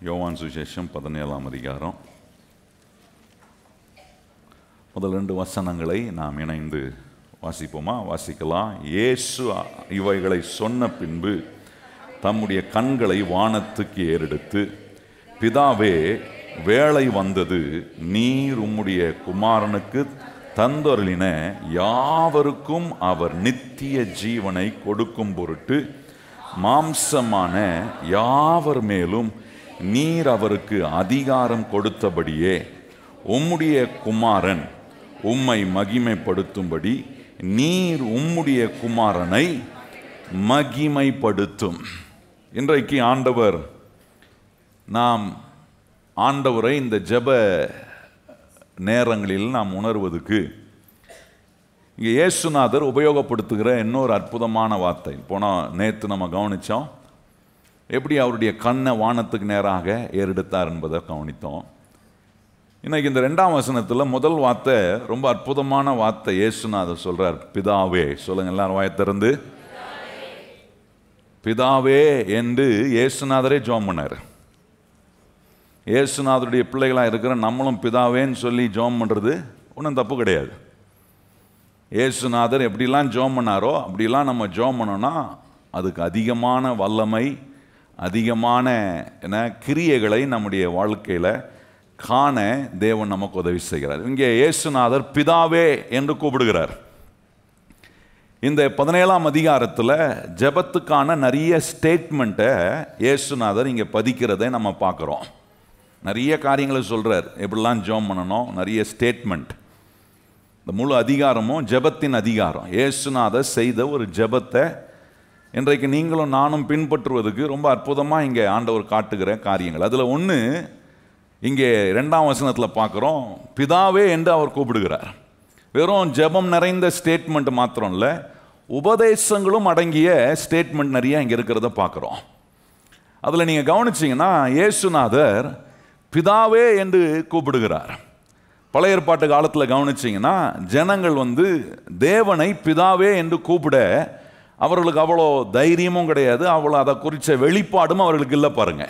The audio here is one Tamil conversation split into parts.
யோவான் சுவிசேஷம் 17ஆம் அதிகாரம் முதல் 2 வசனங்களை நாம் இணைந்து வாசிப்போமா? வாசிக்கலாம். இயேசு இவைகளை சொன்ன பின்பு தம்முடைய கண்களை வானத்துக்கு ஏறெடுத்து, பிதாவே, வேளை வந்தது, நீர் உம்முடைய குமாரனுக்கு தந்தருளின யாவருக்கும் அவர் நித்திய ஜீவனை கொடுக்கும் பொருட்டு மாம்சமான யாவர் மேலும் நீர் அவருக்கு அதிகாரம் கொடுத்தபடியே உம்முடைய குமாரன் உம்மை மகிமைப்படுத்தும்படி நீர் உம்முடைய குமாரனை மகிமைப்படுத்தும். இன்றைக்கு நாம் ஆண்டவரை இந்த ஜெப நேரங்களில் நாம் உணர்வதற்கு இங்கே இயேசுநாதர் உபயோகப்படுத்துகிற இன்னொரு அற்புதமான வார்த்தை. நேற்று நம்ம கவனித்தோம், எப்படி அவருடைய கண்ணை வானத்துக்கு நேராக ஏறெடுத்தார் என்பதை கவனித்தோம். இன்னைக்கு இந்த 2ஆம் வசனத்தில் முதல் வார்த்தை ரொம்ப அற்புதமான வார்த்தை. இயேசுநாதர் சொல்றார், பிதாவே. சொல்லுங்க எல்லாரும் வாயை திறந்து. பிதாவே என்று இயேசுநாதரே ஜெபம் பண்ணார். இயேசுநாதருடைய பிள்ளைகளாக இருக்கிற நம்மளும் பிதாவேன்னு சொல்லி ஜெபம் பண்ணுறது ஒன்றும் தப்பு கிடையாது. இயேசுநாதர் எப்படிலாம் ஜெபம் பண்ணாரோ அப்படிலாம் நம்ம ஜெபம் பண்ணோன்னா அதுக்கு அதிகமான வல்லமை, அதிகமான கிரியைகளை நம்முடைய வாழ்க்கையில் காண தேவன் நமக்கு உதவி செய்கிறார். இங்கே இயேசுநாதர் பிதாவே என்று கூப்பிடுகிறார். இந்த 17ஆம் அதிகாரத்தில் ஜெபத்துக்கான நிறைய ஸ்டேட்மெண்ட்டை இயேசுநாதர் இங்கே பதிக்கிறதை நம்ம பார்க்குறோம். நிறைய காரியங்களை சொல்கிறார், எப்படிலாம் ஜெபம் பண்ணணும், நிறைய ஸ்டேட்மெண்ட். இந்த முழு அதிகாரமும் ஜெபத்தின் அதிகாரம். இயேசுநாதர் செய்த ஒரு ஜெபத்தை இன்றைக்கு நீங்களும் நானும் பின்பற்றுவதற்கு ரொம்ப அற்புதமாக இங்கே ஆண்டவர் காட்டுகிற காரியங்கள். அதில் ஒன்று இங்கே 2ஆம் வசனத்தில் பார்க்குறோம், பிதாவே என்று அவர் கூப்பிடுகிறார். வெறும் ஜெபம் நிறைந்த ஸ்டேட்மெண்ட் மாத்திரம் இல்லை, உபதேசங்களும் அடங்கிய ஸ்டேட்மெண்ட் நிறைய இங்கே இருக்கிறத பார்க்குறோம். அதில் நீங்கள் கவனிச்சிங்கன்னா இயேசுநாதர் பிதாவே என்று கூப்பிடுகிறார். பழைய ஏற்பாட்டு காலத்தில் கவனிச்சிங்கன்னா ஜனங்கள் தேவனை பிதாவே என்று கூப்பிட அவர்களுக்கு அவ்வளோ தைரியமும் கிடையாது, அவ்வளோ அதை குறித்த வெளிப்பாடும் அவர்களுக்கு இல்லை பாருங்க.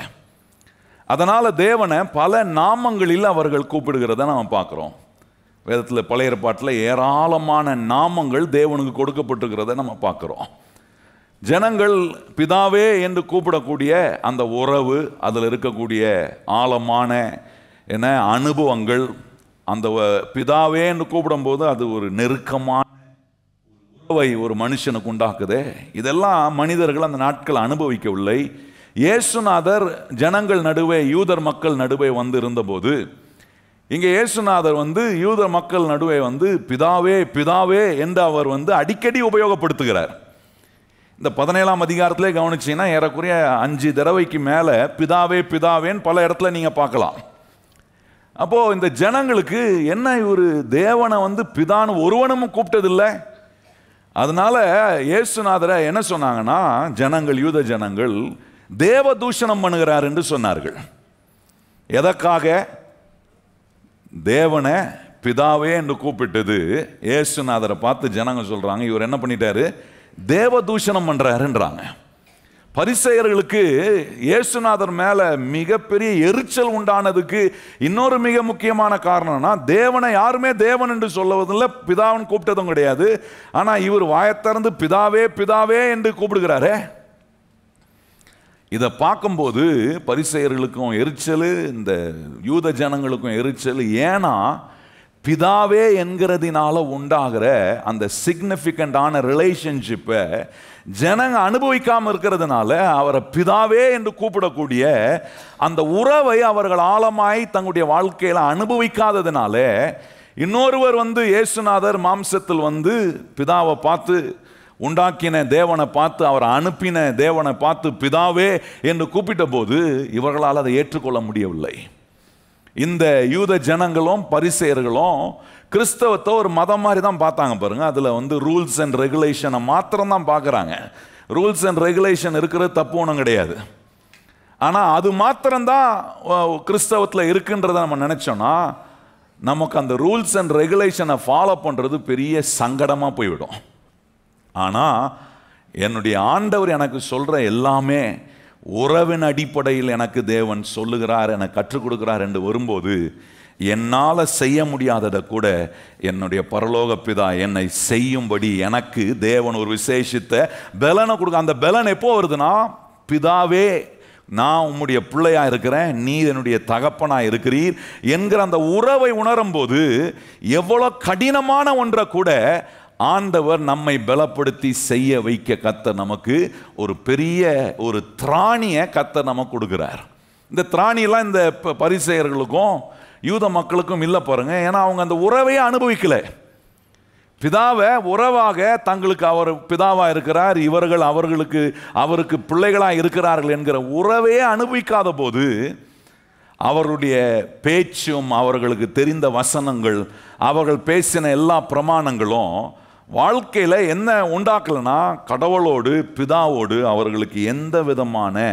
அதனால் தேவனை பல நாமங்களில் அவர்கள் கூப்பிடுகிறத நம்ம பார்க்குறோம். வேதத்தில் பழைய ஏற்பாட்டில் ஏராளமான நாமங்கள் தேவனுக்கு கொடுக்கப்பட்டிருக்கிறத நம்ம பார்க்குறோம். ஜனங்கள் பிதாவே என்று கூப்பிடக்கூடிய அந்த உறவு, அதில் இருக்கக்கூடிய ஆழமான அனுபவங்கள், அந்த பிதாவே என்று கூப்பிடும்போது அது ஒரு நெருக்கமான உறவை ஒரு மனுஷனுக்கு உண்டாக்குதே. இதெல்லாம் மனிதர்கள் அந்த நாட்கள் அனுபவிக்கவில்லை. இயேசுநாதர் ஜனங்கள் நடுவே, யூதர் மக்கள் நடுவே இருந்தபோது இங்கே இயேசுநாதர் யூதர் மக்கள் நடுவே பிதாவே பிதாவே என்று அவர் அடிக்கடி உபயோகப்படுத்துகிறார். இந்த 17ஆம் அதிகாரத்திலே கவனிச்சீங்கன்னா ஏறக்குறைய 5 தடவைக்கு மேலே பிதாவே பிதாவேன்னு பல இடத்துல நீங்கள் பார்க்கலாம். அப்போது இந்த ஜனங்களுக்கு என்ன, இவர் தேவனை பிதான்னு ஒருவனும் கூப்பிட்டதில்லை. அதனால இயேசுநாதரை என்ன சொன்னாங்கன்னா ஜனங்கள், யூத ஜனங்கள் தேவதூஷணம் பண்ணுகிறார் என்று சொன்னார்கள். எதற்காக? தேவனை பிதாவே என்று கூப்பிட்டது இயேசுநாதரை பார்த்து ஜனங்க சொல்றாங்க, இவர் என்ன பண்ணிட்டாரு, தேவதூஷணம் பண்றாருன்றாங்க. பரிசேயர்களுக்கு இயேசுநாதர் மேல மிகப்பெரிய எரிச்சல் உண்டானதுக்கு இன்னொரு மிக முக்கியமான காரணம்னா, தேவனை யாருமே தேவன் என்று சொல்லுவதில்லை, பிதாவன் கூப்பிட்டதும் கிடையாது. ஆனா இவர் வாயத்திறந்து பிதாவே பிதாவே என்று கூப்பிடுகிறாரே. இதை பார்க்கும்போது பரிசேயர்களுக்கும் எரிச்சல், இந்த யூத ஜனங்களுக்கும் எரிச்சல். ஏன்னா பிதாவே என்கிறதுனால உண்டாகிற அந்த சிக்னிஃபிகண்டான ரிலேஷன்ஷிப்பை ஜனங்க அனுபவிக்காமல் இருக்கிறதுனால அவரை பிதாவே என்று கூப்பிடக்கூடிய அந்த உறவை அவர்கள் ஆழமாய் தங்களுடைய வாழ்க்கையில் அனுபவிக்காததுனால இன்னொருவர் இயேசுநாதர் மாம்சத்தில் பிதாவை பார்த்து, உண்டாக்கின தேவனை பார்த்து, அவரை அனுப்பின தேவனை பார்த்து பிதாவே என்று கூப்பிட்ட போது இவர்களால் அதை ஏற்றுக்கொள்ள முடியவில்லை. இந்த யூத ஜனங்களும் பரிசேயர்களும் கிறிஸ்தவத்தை ஒரு மதம் மாதிரி தான் பார்த்தாங்க பாருங்க. அதில் ரூல்ஸ் அண்ட் ரெகுலேஷனை மாத்திரம் தான் பார்க்குறாங்க. ரூல்ஸ் அண்ட் ரெகுலேஷன் இருக்கிறது தப்பு ஒன்றும் கிடையாது. ஆனால் அது மாத்திரம்தான் கிறிஸ்தவத்தில் இருக்குன்றதை நம்ம நினச்சோன்னா நமக்கு அந்த ரூல்ஸ் அண்ட் ரெகுலேஷனை ஃபாலோ பண்ணுறது பெரிய சங்கடமாக போய்விடும். ஆனால் என்னுடைய ஆண்டவர் எனக்கு சொல்கிற எல்லாமே உறவின் அடிப்படையில் எனக்கு தேவன் சொல்லுகிறார், எனக்கு கற்றுக் கொடுக்கிறார் என்று வரும்போது, என்னால் செய்ய முடியாததை கூட என்னுடைய பரலோக பிதா என்னை செய்யும்படி எனக்கு தேவன் ஒரு விசேஷித்த பலனை கொடுக்க. அந்த பலன் எப்போ வருதுன்னா, பிதாவே நான் உம்முடைய பிள்ளையா இருக்கிறேன், நீர் என்னுடைய தகப்பனா இருக்கிறீர் என்கிற அந்த உறவை உணரும் போது எவ்வளோ கடினமான ஒன்றை கூட ஆண்டவர் நம்மை பலப்படுத்தி செய்ய வைக்க கர்த்தர் நமக்கு ஒரு பெரிய ஒரு திராணியை கர்த்தர் நமக்கு கொடுக்கிறார். இந்த திராணியெல்லாம் இந்த பரிசேயர்களுக்கும் யூத மக்களுக்கும் இல்லை பாருங்க. ஏன்னா அவங்க அந்த உறவையே அனுபவிக்கல. பிதாவை உறவாக தங்களுக்கு அவர் பிதாவாக இருக்கிறார், இவர்கள் அவருக்கு பிள்ளைகளாக இருக்கிறார்கள் என்கிற உறவையே அனுபவிக்காத போது அவர்களுடைய பேச்சும் அவர்களுக்கு தெரிந்த வசனங்கள் அவர்கள் பேசின எல்லா பிரமாணங்களும் வாழ்க்கையில் என்ன உண்டாக்கலைன்னா, கடவுளோடு பிதாவோடு அவர்களுக்கு எந்த விதமான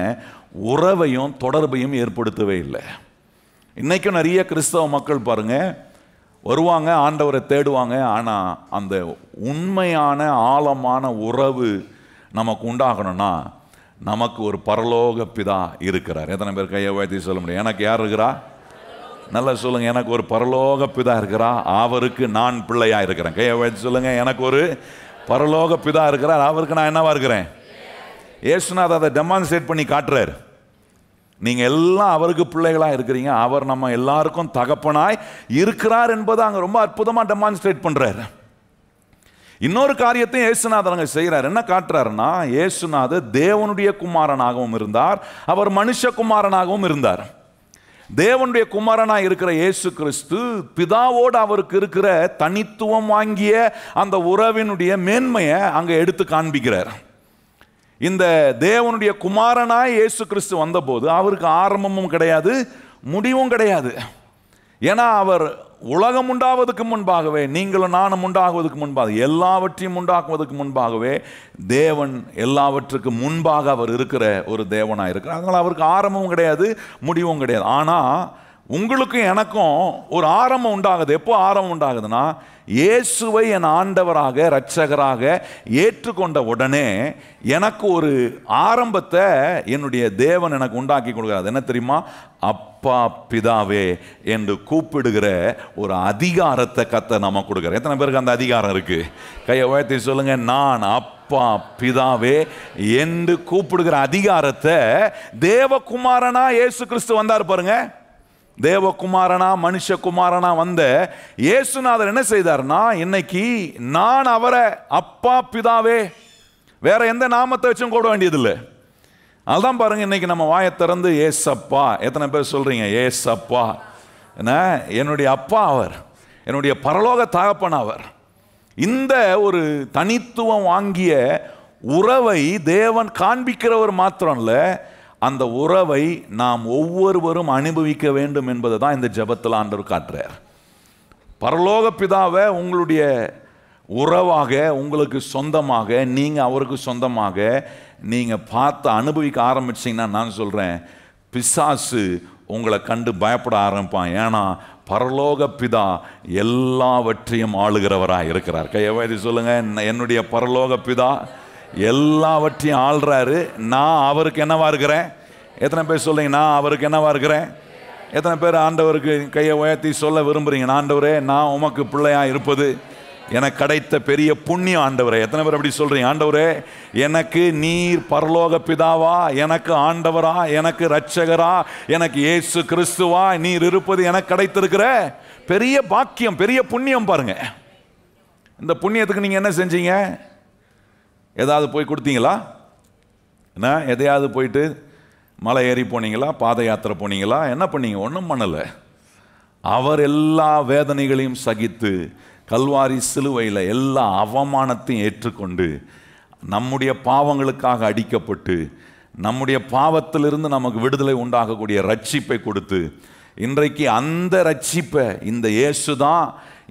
உறவையும் தொடர்பையும் ஏற்படுத்தவே இல்லை. இன்றைக்கும் நிறைய கிறிஸ்தவ மக்கள் பாருங்கள், வருவாங்க, ஆண்டவரை தேடுவாங்க, ஆனால் அந்த உண்மையான ஆழமான உறவு நமக்கு உண்டாகணும்னா நமக்கு ஒரு பரலோக பிதா இருக்கிறார். எத்தனை பேர் கையை உயர்த்தி சொல்ல முடியும்? எனக்கு யார் இருக்கிறா? நல்லா சொல்லுங்க. எனக்கு ஒரு பரலோக பிதா இருக்கிறா, அவருக்கு நான் பிள்ளையா இருக்கிறேன். கையை உயர்த்தி சொல்லுங்க. எனக்கு ஒரு பரலோக பிதா இருக்கிறார், அவருக்கு நான் என்னவா இருக்கிறேன்? இயேசுநாதர் அதை டெமான்ஸ்ட்ரேட் பண்ணி காட்டுறாரு. நீங்கள் எல்லாம் அவருக்கு பிள்ளைகளாக இருக்கிறீங்க, அவர் நம்ம எல்லாருக்கும் தகப்பனாய் இருக்கிறார் என்பதை அங்கே ரொம்ப அற்புதமாக டெமான்ஸ்ட்ரேட் பண்ணுறாரு. இன்னொரு காரியத்தையும் இயேசுநாதர் அங்கே செய்கிறார். என்ன காட்டுறாருன்னா, இயேசுநாதர் தேவனுடைய குமாரனாகவும் இருந்தார், அவர் மனுஷகுமாரனாகவும் இருந்தார். தேவனுடைய குமாரனாக இருக்கிற இயேசு கிறிஸ்து பிதாவோடு அவருக்கு இருக்கிற தனித்துவம் வாங்கிய அந்த உறவினுடைய மேன்மையை அங்கே எடுத்து காண்பிக்கிறார். இந்த தேவனுடைய குமாரனாய் இயேசு கிறிஸ்து வந்தபோது அவருக்கு ஆரம்பமும் கிடையாது, முடிவும் கிடையாது. ஏன்னா அவர் உலகம் உண்டாவதுக்கு முன்பாகவே, நீங்களும் நானும் உண்டாகுவதற்கு முன்பாக, எல்லாவற்றையும் உண்டாக்குவதற்கு முன்பாகவே தேவன் எல்லாவற்றுக்கு முன்பாக அவர் இருக்கிற ஒரு தேவனாக இருக்கிறார். அதனால் அவருக்கு ஆரம்பமும் கிடையாது, முடிவும் கிடையாது. ஆனால் உங்களுக்கும் எனக்கும் ஒரு ஆரம்பம் உண்டாகுது. எப்போ ஆரம்பம் உண்டாகுதுன்னா, இயேசுவை என் ஆண்டவராக இரட்சகராக ஏற்றுக்கொண்ட உடனே எனக்கு ஒரு ஆரம்பத்தை என்னுடைய தேவன் எனக்கு உண்டாக்கி கொடுக்கிறார். என்ன தெரியுமா? அப்பா பிதாவே என்று கூப்பிடுகிற ஒரு அதிகாரத்தை கர்த்தர் நமக்கு கொடுக்கிறார். எத்தனை பேருக்கு அந்த அதிகாரம் இருக்கு? கையை உயர்த்தி சொல்லுங்க. நான் அப்பா பிதாவே என்று கூப்பிடுகிற அதிகாரத்தை தேவகுமாரனா இயேசு கிறிஸ்து வந்தார் பாருங்க. தேவகுமாரனா மனுஷகுமாரனா வந்த இயேசுநாதர் என்ன செய்தார்னா, இன்னைக்கு நான் அவரை அப்பா பிதாவே, வேற எந்த நாமத்தை வச்சும் கூட வேண்டியதில்லை. அதுதான் பாருங்க, இன்னைக்கு நம்ம வாயை திறந்து ஏசப்பா, எத்தனை பேர் சொல்றீங்க ஏசப்பா? என்ன, என்னுடைய அப்பா அவர், என்னுடைய பரலோக தகப்பன் அவர். இந்த ஒரு தனித்துவம் வாங்கிய உறவை தேவன் காண்பிக்கிறவர் மாத்திரம் இல்லை, அந்த உறவை நாம் ஒவ்வொருவரும் அனுபவிக்க வேண்டும் என்பதை தான் இந்த ஜெபத்தில் ஆண்டவர் காட்டுறார். பரலோக பிதாவை உங்களுடைய உறவாக, உங்களுக்கு சொந்தமாக, நீங்கள் அவருக்கு சொந்தமாக நீங்கள் பார்த்து அனுபவிக்க ஆரம்பிச்சிங்கன்னா, நான் சொல்கிறேன், பிசாசு உங்களை கண்டு பயப்பட ஆரம்பிப்பான். ஏன்னா பரலோக பிதா எல்லாவற்றையும் ஆளுகிறவராக இருக்கிறார். கையவாதி சொல்லுங்க. என்னுடைய பரலோக பிதா எல்லாவற்றையும் ஆள்றாரு, நான் அவருக்கு என்னவா இருக்கிறேன்? எத்தனை பேர் சொல்றீங்க நான் அவருக்கு என்னவா இருக்கிறேன்? எத்தனை பேர் ஆண்டவருக்கு கையை உயர்த்தி சொல்ல விரும்புறீங்க, ஆண்டவரே நான் உமக்கு பிள்ளையா இருப்பது எனக்கு கிடைத்த பெரிய புண்ணியம் ஆண்டவரே? எத்தனை பேர் அப்படி சொல்றீங்க? ஆண்டவரே எனக்கு நீர் பரலோக பிதாவா, எனக்கு ஆண்டவரா, எனக்கு இரட்சகரா, எனக்கு இயேசு கிறிஸ்துவா நீர் இருப்பது எனக்கு கிடைத்திருக்கிற பெரிய பாக்கியம், பெரிய புண்ணியம். பாருங்க, இந்த புண்ணியத்துக்கு நீங்க என்ன செஞ்சீங்க? ஏதாவது போய் கொடுத்தீங்களா? என்ன, எதையாவது போயிட்டு மலை ஏறி போனீங்களா? பாத யாத்திரை போனீங்களா? என்ன பண்ணீங்க? ஒன்றும் பண்ணலை. அவர் எல்லா வேதனைகளையும் சகித்து கல்வாரி சிலுவையில் எல்லா அவமானத்தையும் ஏற்றுக்கொண்டு நம்முடைய பாவங்களுக்காக அடிக்கப்பட்டு நம்முடைய பாவத்திலிருந்து நமக்கு விடுதலை உண்டாகக்கூடிய ரட்சிப்பை கொடுத்து, இன்றைக்கு அந்த ரட்சிப்பை இந்த இயேசு தான்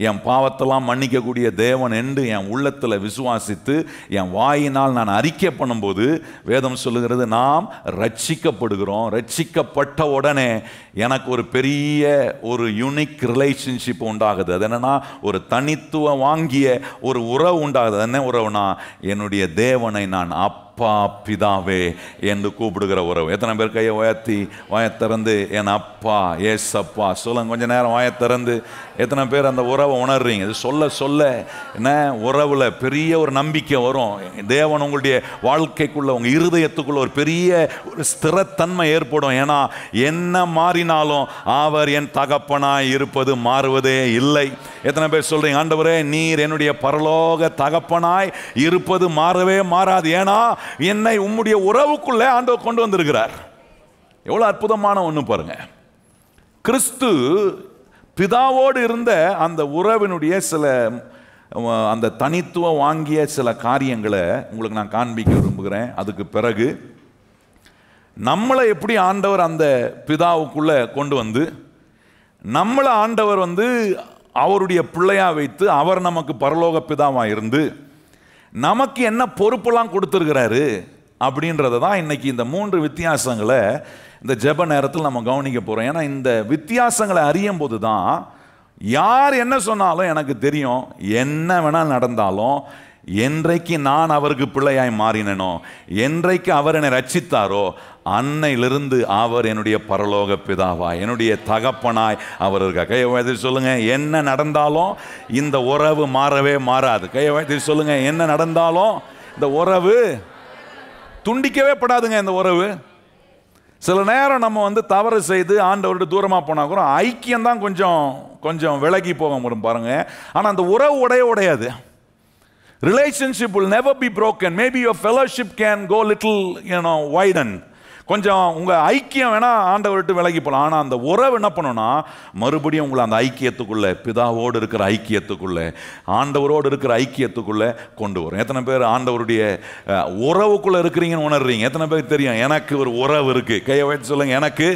என் பாவத்தெல்லாம் மன்னிக்கக்கூடிய தேவன் என்று என் உள்ளத்தில் விசுவாசித்து என் வாயினால் நான் அறிக்கை பண்ணும்போது வேதம் சொல்லுகிறது, நாம் ரட்சிக்கப்படுகிறோம். ரட்சிக்கப்பட்ட உடனே எனக்கு ஒரு பெரிய ஒரு யூனிக் ரிலேஷன்ஷிப் உண்டாகுது. அது என்னன்னா, ஒரு தனித்துவம் வாங்கிய ஒரு உறவு உண்டாகுது. என்ன உறவுனா, என்னுடைய தேவனை நான் அப்பா அப்பா பிதாவே என்று கூப்பிடுகிற உறவு. எத்தனை பேர் கையை உயர்த்தி வாயத்திறந்து என் அப்பா ஏசப்பா சொல்லுங்க. கொஞ்ச நேரம் வாயத்திறந்து எத்தனை பேர் அந்த உறவை உணர்றீங்க? இது சொல்ல சொல்ல என்ன உறவுல பெரிய ஒரு நம்பிக்கை வரும். தேவன் உங்களுடைய வாழ்க்கைக்குள்ள, உங்க இருதயத்துக்குள்ள ஒரு பெரிய ஒரு ஸ்திரத்தன்மை ஏற்படும். ஏன்னா என்ன மாறினாலும் அவர் என் தகப்பனாய் இருப்பது மாறுவதே இல்லை. எத்தனை பேர் சொல்றீங்க, ஆண்டவரே நீர் என்னுடைய பரலோக தகப்பனாய் இருப்பது மாறவே மாறாது, ஏன்னா என்னை உம்முடைய உறவுக்குள்ள ஆண்டவர் கொண்டு வந்திருக்கிறார். எவ்வளவு அற்புதமான ஒண்ணு பாருங்க. கிறிஸ்து பிதாவோடு இருந்த அந்த உறவினுடைய சில அந்த தனித்துவம் வாங்கிய சில காரியங்களை உங்களுக்கு நான் காண்பிக்க விரும்புகிறேன். அதுக்கு பிறகு நம்மளை எப்படி ஆண்டவர் அந்த பிதாவுக்குள்ள கொண்டு வந்து நம்மளை ஆண்டவர் அவருடைய பிள்ளையா வைத்து அவர் நமக்கு பரலோக பிதாவா இருந்து நமக்கு என்ன பொறுப்பெல்லாம் கொடுத்துருக்கிறாரு அப்படின்றத தான் இன்னைக்கு இந்த 3 வித்தியாசங்களை இந்த ஜெப நேரத்தில் நம்ம கவனிக்க போகிறோம். ஏன்னா இந்த வித்தியாசங்களை அறியும் போது தான் யார் என்ன சொன்னாலும் எனக்கு தெரியும், என்ன வேணால் நடந்தாலும் என்றைக்கு நான் அவருக்கு பிள்ளையாய் மாறினேனோ, என்றைக்கு அவர் என்னை ரட்சித்தாரோ அன்னையிலிருந்து அவர் என்னுடைய பரலோக பிதாவா, என்னுடைய தகப்பனாய் அவர் இருக்கா. கையை வைத்து சொல்லுங்க, என்ன நடந்தாலும் இந்த உறவு மாறவே மாறாது. கையை வைத்து சொல்லுங்க, என்ன நடந்தாலும் இந்த உறவு துண்டிக்கவே படாதுங்க. இந்த உறவு சில நேரம் நம்ம தவறு செய்து ஆண்டவர்கிட்ட தூரமாக போனால் கூட ஐக்கியம் தான் கொஞ்சம் விலகி போக முடியும் பாருங்க. ஆனால் அந்த உறவு உடையாது. Relationship will never be broken. Maybe your fellowship can go little, widen. கொஞ்சம் உங்கள் ஐக்கியம் வேணால் ஆண்டவர்கிட்ட விலகி போகலாம். ஆனால் அந்த உறவு என்ன பண்ணணும்னா மறுபடியும் உங்களை அந்த ஐக்கியத்துக்குள்ளே, பிதாவோடு இருக்கிற ஐக்கியத்துக்குள்ளே, ஆண்டவரோடு இருக்கிற ஐக்கியத்துக்குள்ளே கொண்டு வரும். எத்தனை பேர் ஆண்டவருடைய உறவுக்குள்ளே இருக்கிறீங்கன்னு உணர்றீங்க? எத்தனை பேர் தெரியும் எனக்கு ஒரு உறவு இருக்குது? கையை வைத்து சொல்லுங்கள், எனக்கு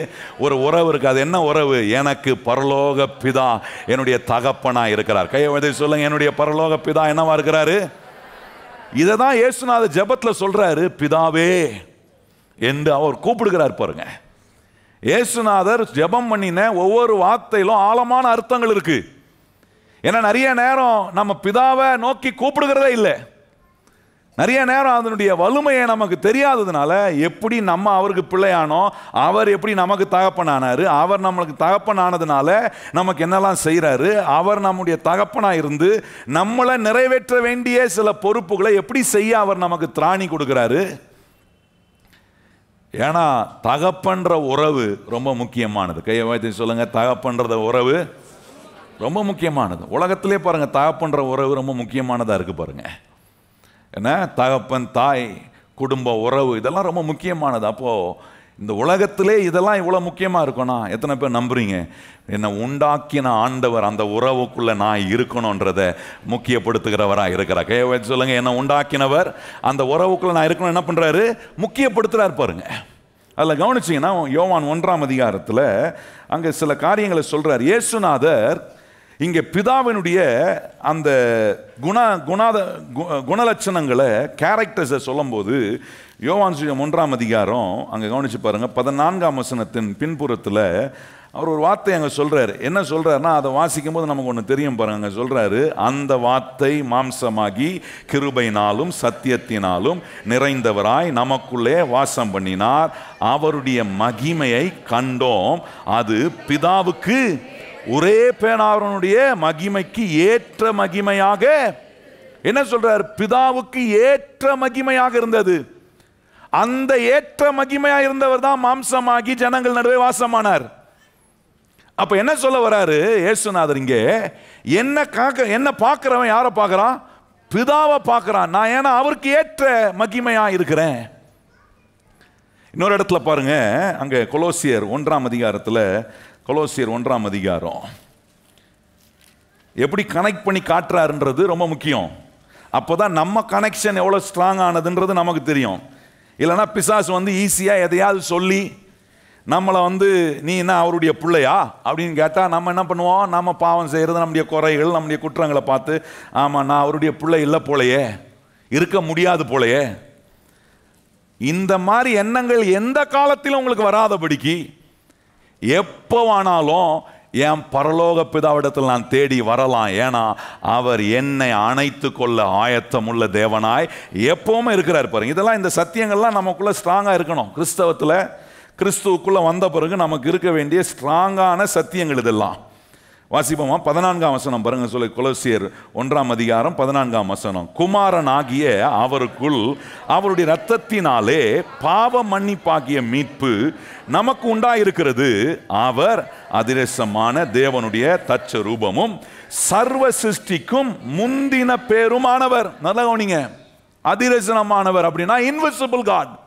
ஒரு உறவு இருக்குது. அது என்ன உறவு? எனக்கு பரலோக பிதா என்னுடைய தகப்பனாக இருக்கிறார். கையை வைத்து சொல்லுங்கள், என்னுடைய பரலோக பிதா என்னவா இருக்கிறாரு? இதை தான் இயேசுநாதர் ஜெபத்தில் சொல்கிறாரு, பிதாவே என்று அவர் கூப்பிடுகிறார் பாருங்க. இயேசுநாதர் ஜெபம் பண்ணின ஒவ்வொரு வார்த்தையிலும் ஆழமான அர்த்தங்கள் இருக்கு. ஏன்னா நிறைய நேரம் நம்ம பிதாவை நோக்கி கூப்பிடுகிறதே இல்லை. நிறைய நேரம் அதனுடைய வலிமையை நமக்கு தெரியாததுனால எப்படி நம்ம அவருக்கு பிள்ளையானோ, அவர் எப்படி நமக்கு தகப்பனானாரு, அவர் நம்மளுக்கு தகப்பனானதுனால நமக்கு என்னெல்லாம் செய்கிறாரு, அவர் நம்முடைய தகப்பனாக இருந்து நம்மளை நிறைவேற்ற வேண்டிய சில பொறுப்புகளை எப்படி செய்ய அவர் நமக்கு திராணி கொடுக்கிறாரு. ஏன்னா தகப்பன்ற உறவு ரொம்ப முக்கியமானது. கையை வைத்து சொல்லுங்க, தகப்பன்ற உறவு ரொம்ப முக்கியமானது. உலகத்திலே பாருங்க, தகப்பன்ற உறவு ரொம்ப முக்கியமானதாக இருக்கு பாருங்க. ஏன்னா தகப்பன், தாய், குடும்ப உறவு இதெல்லாம் ரொம்ப முக்கியமானது. அப்போது இந்த உலகத்திலே இதெல்லாம் இவ்வளோ முக்கியமாக இருக்கும்னா எத்தனை பேர் நம்புறீங்க? என்னை உண்டாக்கின ஆண்டவர் அந்த உறவுக்குள்ளே நான் இருக்கணுன்றதை முக்கியப்படுத்துகிறவராக இருக்கிறார். கையை வச்சு சொல்லுங்கள், என்னை உண்டாக்கினவர் அந்த உறவுக்குள்ளே நான் இருக்கணும் என்ன பண்ணுறாரு? முக்கியப்படுத்துகிறார் பாருங்க. அதில் கவனிச்சிங்கன்னா யோவான் 1ஆம் அதிகாரத்தில் அங்கே சில காரியங்களை சொல்கிறார். இயேசுநாதர் இங்கே பிதாவினுடைய அந்த குணலட்சணங்களை, கேரக்டர்ஸை சொல்லும்போது யோவான் 1ஆம் அதிகாரம் அங்கே கவனிச்சு பாருங்க, 14ஆம் வசனத்தின் பின்புறத்தில் அவர் ஒரு வார்த்தை அங்கே சொல்கிறார். என்ன சொல்கிறாருன்னா அதை வாசிக்கும் போது நமக்கு ஒன்று தெரியும் பாருங்க. அங்கே சொல்கிறாரு, அந்த வார்த்தை மாம்சமாகி கிருபையினாலும் சத்தியத்தினாலும் நிறைந்தவராய் நமக்குள்ளே வாசம் பண்ணினார், அவருடைய மகிமையை கண்டோம், அது பிதாவுக்கு ஒரே பேனாருடைய மகிமைக்கு ஏற்ற மகிமையாக, என்ன சொல்றார்? பிதாவுக்கு ஏற்ற மகிமையாக இருந்தது. அந்த ஏற்ற மகிமையாக இருந்தவர் தான் மாம்சமாகி ஜனங்கள் நடுவே வாசமானார். அப்ப என்ன சொல்ல வராரு இயேசுநாதர்? இங்கே என்ன பார்க்கிறவன் யாரை பார்க்கறான்? பிதாவை பார்க்கறான். நான் ஏன்னா அவருக்கு ஏற்ற மகிமையா இருக்கிறேன். இன்னொரு இடத்துல பாருங்க, அங்க கொலோசியர் 1ஆம் அதிகாரத்தில், கொலோசியர் 1ஆம் அதிகாரம் எப்படி கனெக்ட் பண்ணி காட்டுறாருன்றது ரொம்ப முக்கியம். அப்போதான் நம்ம கனெக்ஷன் எவ்வளோ ஸ்ட்ராங் ஆனதுன்றது நமக்கு தெரியும். இல்லைன்னா பிசாசு ஈஸியாக எதையாவது சொல்லி நம்மளை நீ என்ன அவருடைய பிள்ளையா அப்படின்னு கேட்டால் நம்ம என்ன பண்ணுவோம்? நம்ம பாவம் செய்கிறது, நம்முடைய குறைகள், நம்முடைய குற்றங்களை பார்த்து, ஆமாம் நான் அவருடைய பிள்ளை இல்லை போலையே, இருக்க முடியாது போலையே. இந்த மாதிரி எண்ணங்கள் எந்த காலத்திலும் உங்களுக்கு வராதபடிக்கு எப்போவானாலும் என் பரலோக பிதாவிடத்தில் நான் தேடி வரலாம். ஏன்னா அவர் என்னை அணைத்து கொள்ள ஆயத்தமுள்ள தேவனாய் எப்பவுமே இருக்கிறார். பாருங்க, இதெல்லாம் இந்த சத்தியங்கள்லாம் நமக்குள்ள ஸ்ட்ராங்கா இருக்கணும். கிறிஸ்தவத்தில் கிறிஸ்துவுக்குள்ள வந்த பிறகு நமக்கு இருக்க வேண்டிய ஸ்ட்ராங்கான சத்தியங்கள் இதெல்லாம். வாசிப்போமா? 14ஆம் வசனம் பாருங்க. சொல்ல கொலோசியர் 1ஆம் அதிகாரம் 14ஆம் வசனம். குமாரனாகிய அவருக்குள் அவருடைய இரத்தத்தினாலே பாவ மன்னிப்பாகிய மீட்பு நமக்கு உண்டாயிருக்கிறது. அவர் அதிரசமான தேவனுடைய தச்ச ரூபமும் சர்வ சிருஷ்டிக்கும் முந்தின பேருமானவர். நல்லா கவனிங்க, அதிரசனமானவர் அப்படின்னா இன்விசிபிள் காட்.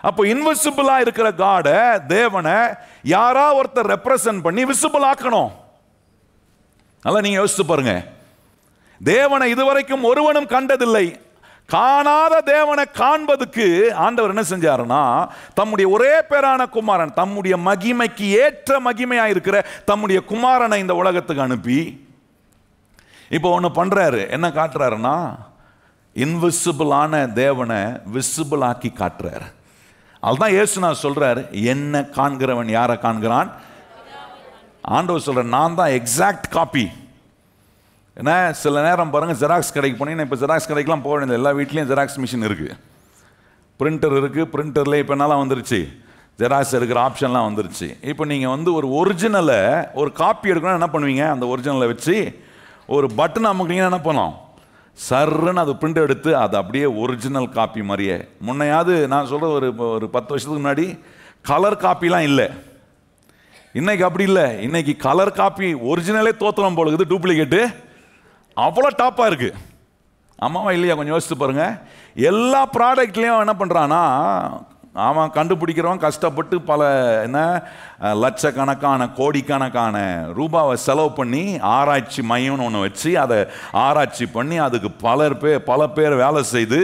அப்போ இன்விசிபிளா இருக்கிற காட, தேவனை யாரா ஒருத்தர் ரெப்ரசன்ட் பண்ணி விசிபிள் ஆக்கணும். நல்லா நீங்க யோசிச்சு பாருங்க. தேவனை இதுவரைக்கும் ஒருவனும் கண்டதில்லை. காணாத தேவனை காண்பதுக்கு ஆண்டவர் என்ன செஞ்சாருன்னா, தம்முடைய ஒரே பேரான குமாரன், தம்முடைய மகிமைக்கு ஏற்ற மகிமையா இருக்கிற தம்முடைய குமாரனை இந்த உலகத்துக்கு அனுப்பி இப்போ ஒன்று பண்றாரு. என்ன காட்டுறாருன்னா, இன்விசிபிளான தேவனை விசிபிள் ஆக்கி காட்டுறாரு. அதுதான் இயேசு நான் சொல்றாரு, என்ன காண்கிறவன் யாரை காண்கிறான்? ஆண்டவர் சொல்ற, நான் தான் எக்ஸாக்ட் காப்பி. ஏன்னா சில நேரம் பாருங்க, ஜெராக்ஸ் கடைக்கு போனீங்கன்னா, இப்போ ஜெராக்ஸ் கடைக்கெலாம் போக வேண்டியது, எல்லா வீட்லேயும் ஜெராக்ஸ் மிஷின் இருக்குது, பிரிண்டர் இருக்குது. பிரிண்டரில் இப்போ என்னலாம் வந்துருச்சு, ஜெராக்ஸ் எடுக்கிற ஆப்ஷன்லாம் வந்துருச்சு. இப்போ நீங்கள் ஒரு ஒரிஜினலை ஒரு காப்பி எடுக்கணும்னா என்ன பண்ணுவீங்க? அந்த ஒரிஜினலை வச்சு ஒரு பட்டன் அமுக்கிங்கன்னா என்ன பண்ணலாம், சர்ன்னு அது பிரிண்ட் எடுத்து அது அப்படியே ஒரிஜினல் காப்பி மாதிரியே. முன்னையாவது நான் சொல்கிறது ஒரு 10 வருஷத்துக்கு முன்னாடி கலர் காப்பிலாம் இல்லை. இன்னைக்கு அப்படி இல்லை. இன்னைக்கு கலர் காப்பி ஒரிஜினலே தோத்திரம் போல இருக்குது, டூப்ளிகேட்டு அவ்வளோ டாப்பாக இருக்கு. ஆமாவா இல்லையா? கொஞ்சம் யோசிச்சு பாருங்க. எல்லா ப்ராடக்ட்லேயும் என்ன பண்ணுறான்னா, அவன் கண்டுபிடிக்கிறவன் கஷ்டப்பட்டு பல லட்சக்கணக்கான கோடிக்கணக்கான ரூபாவை செலவு பண்ணி ஆராய்ச்சி மையம்னு ஒன்று வச்சு அதை ஆராய்ச்சி பண்ணி அதுக்கு பல பேர் வேலை செய்து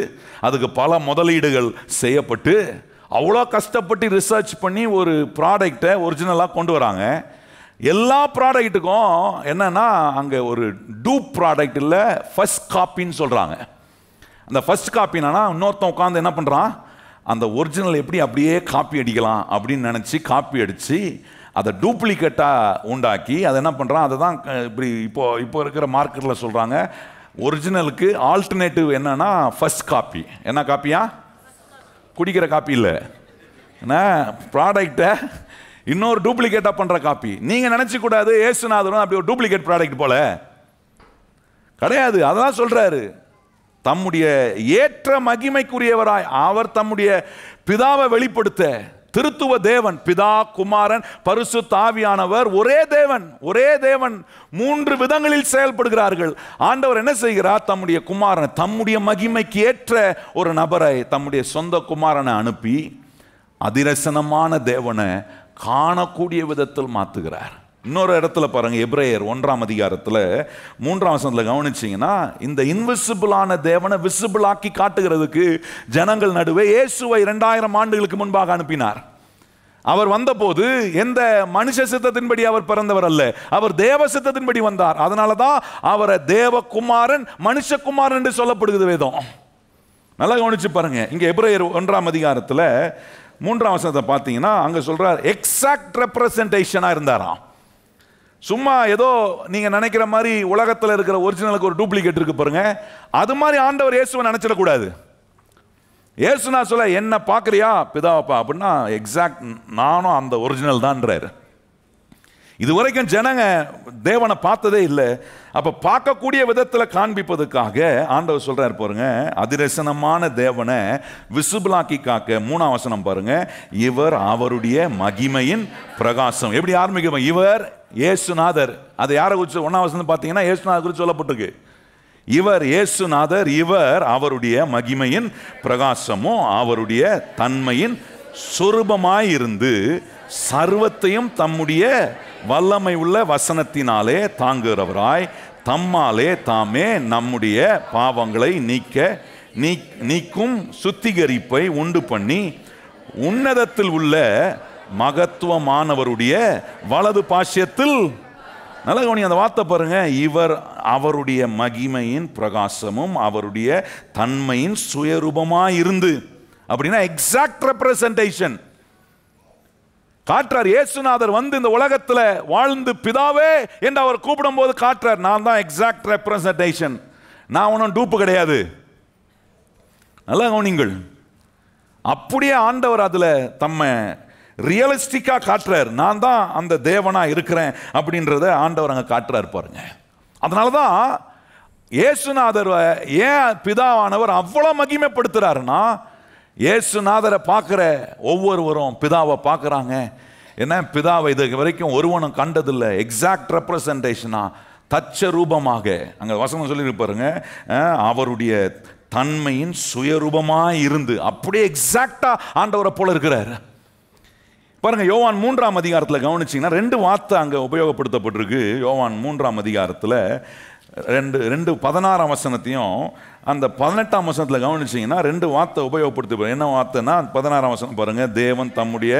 அதுக்கு பல முதலீடுகள் செய்யப்பட்டு அவ்வளோ கஷ்டப்பட்டு ரிசர்ச் பண்ணி ஒரு ப்ராடக்டை ஒரிஜினலாக கொண்டு வராங்க. எல்லா ப்ராடக்ட்டுக்கும் என்னன்னா, அங்கே ஒரு டூப் ப்ராடக்ட் இல்லை, ஃபர்ஸ்ட் காப்பின்னு சொல்கிறாங்க. அந்த ஃபர்ஸ்ட் காப்பினா இன்னொருத்தன் உட்காந்து என்ன பண்ணுறான், அந்த ஒரிஜினல் எப்படி அப்படியே காப்பி அடிக்கலாம் அப்படின்னு நினச்சி காப்பி அடித்து அதை டூப்ளிகேட்டாக உண்டாக்கி அதை என்ன பண்ணுறான், அதை தான் இப்படி இப்போ இருக்கிற மார்க்கெட்டில் சொல்கிறாங்க. ஒரிஜினலுக்கு ஆல்டர்னேட்டிவ் என்னன்னா ஃபர்ஸ்ட் காப்பி. என்ன காப்பியா? குடிக்கிற காப்பி இல்லை, ஏன்னா ப்ராடக்டை இன்னொரு டூப்ளிகேட்டாக பண்ணுற காப்பி. நீங்கள் நினச்சிக்கூடாது ஏசுநாதரும் அப்படி ஒரு டூப்ளிகேட் ப்ராடக்ட் போல கிடையாது. அதான் சொல்கிறாரு, தம்முடைய ஏற்ற மகிமைக்குரியவராய் அவர் தம்முடைய பிதாவை வெளிப்படுத்த திருத்துவ தேவன், பிதா, குமாரன், பரிசுத்த ஆவியானவர் ஒரே தேவன் 3 விதங்களில் செயல்படுகிறார்கள். ஆண்டவர் என்ன செய்கிறார், தம்முடைய குமாரன், தம்முடைய மகிமைக்கு ஏற்ற ஒரு நபரை, தம்முடைய சொந்த குமாரனை அனுப்பி அதிரசனமான தேவனை காணக்கூடிய விதத்தில் மாற்றுகிறார். இன்னொரு இடத்துல பாருங்க, எபிரேயர் 1ஆம் அதிகாரத்தில் 3ஆம் வசனத்தில் கவனிச்சிங்கன்னா, இந்த இன்விசிபிளான தேவனை விசிபிள் ஆக்கி காட்டுகிறதுக்கு ஜனங்கள் நடுவே இயேசுவை 2000 ஆண்டுகளுக்கு முன்பாக அனுப்பினார். அவர் வந்தபோது எந்த மனுஷ சித்தத்தின்படி அவர் பிறந்தவர் அல்ல, அவர் தேவ சித்தத்தின்படி வந்தார். அதனால தான் அவரை தேவகுமாரன், மனுஷகுமாரன் என்று சொல்லப்படுகிறது வேதம். நல்லா கவனிச்சு பாருங்க. இங்க எபிரேயர் 1ஆம் அதிகாரத்தில் 3ஆம் வசனத்தை பார்த்தீங்கன்னா, அங்க சொல்றார் எக்ஸாக்ட் ரெப்ரசன்டேஷனா இருந்தாராம். சும்மா ஏதோ நீங்க நினைக்கிற மாதிரி உலகத்தில் இருக்கிற ஒரிஜினலுக்கு ஒரு டூப்ளிகேட் இருக்கு பாருங்க, அது மாதிரி ஆண்டவர் இயேசுவை நினைச்சிடக்கூடாது. இயேசு நான் சொல்ல, என்ன பார்க்குறியா பிதாவப்பா அப்படின்னா எக்ஸாக்ட் நானும் அந்த ஒரிஜினல் தான்றாரு. இதுவரைக்கும் ஜனங்க தேவனை பார்த்ததே இல்லை. அப்போ பார்க்கக்கூடிய விதத்தில் காண்பிப்பதற்காக ஆண்டவர் சொல்றாரு பாருங்க, அதிரசனமான தேவனை விசிபிளாக்கி காக்க. 3ஆம் வசனம் பாருங்க, இவர் அவருடைய மகிமையின் பிரகாசம். எப்படி ஆரம்பிக்கும், இவர் இயேசுநாதர். அதை யாரை குறித்து 1ஆம் வசனம் பார்த்தீங்கன்னா இயேசுநாதர் குறித்து சொல்லப்பட்டிருக்கு. இவர் இயேசுநாதர், இவர் அவருடைய மகிமையின் பிரகாசமும் அவருடைய தன்மையின் சொரூபமாயிருந்து சர்வத்தையும் தம்முடைய வல்லமை உள்ள வசனத்தினாலே தாங்குகிறவராய் தம்மாலே தாமே நம்முடைய பாவங்களை நீக்கும் சுத்திகரிப்பை உண்டு பண்ணி உன்னதத்தில் உள்ள மகத்துவமானவருடைய வலது பாஷ்யத்தில், நல்ல கவனி அந்த வார்த்தை பாருங்க, இவர் அவருடைய மகிமையின் பிரகாசமும் அவருடைய தன்மையின் சுயரூபமாயிருந்து. அப்படின்னா எக்ஸாக்ட் ரெப்ரசன்டேஷன். காட்டுறார். இயேசுநாதர் வந்து இந்த உலகத்தில் வாழ்ந்து பிதாவே என்று அவர் கூப்பிடும் போது காட்டுறார், நான் தான் எக்ஸாக்ட் ரெப்ரசன்டேஷன், நான் ஒன்றும் டூப்பு கிடையாது. நல்லா கவனிங்கள். அப்படியே ஆண்டவர் அதில் தம்மை ரியலிஸ்டிக்காக காட்டுறார். நான் தான் அந்த தேவனா இருக்கிறேன் அப்படின்றத ஆண்டவர் அங்கே காட்டுறார் பாருங்க. அதனால தான் இயேசுநாதர் ஏன் பிதாவானவர் அவ்வளோ மகிமைப்படுத்துறாருன்னா, இயேசுநாதரை பார்க்குற ஒவ்வொருவரும் பிதாவை பார்க்குறாங்க. என்ன, பிதாவை இது வரைக்கும் ஒருவனும் கண்டதில்லை, எக்ஸாக்ட் ரெப்ரசன்டேஷனா, தச்ச ரூபமாக. அங்கே வசனம் சொல்லியிருப்பாருங்க, அவருடைய தன்மையின் சுயரூபமாக இருந்து அப்படியே எக்ஸாக்டா ஆண்டவரை போல இருக்கிறார் பாருங்க. யோவான் 3ஆம் அதிகாரத்தில் கவனிச்சிங்கன்னா 2 வார்த்தை அங்கே உபயோகப்படுத்தப்பட்டிருக்கு. யோவான் 3ஆம் அதிகாரத்தில் 16ஆம் வசனத்தையும் அந்த 18ஆம் வசனத்தில் கவனிச்சிங்கன்னா 2 வார்த்தை உபயோகப்படுத்த. என்ன வார்த்தைன்னா 16ஆம் வசனம் பாருங்க, தேவன் தம்முடைய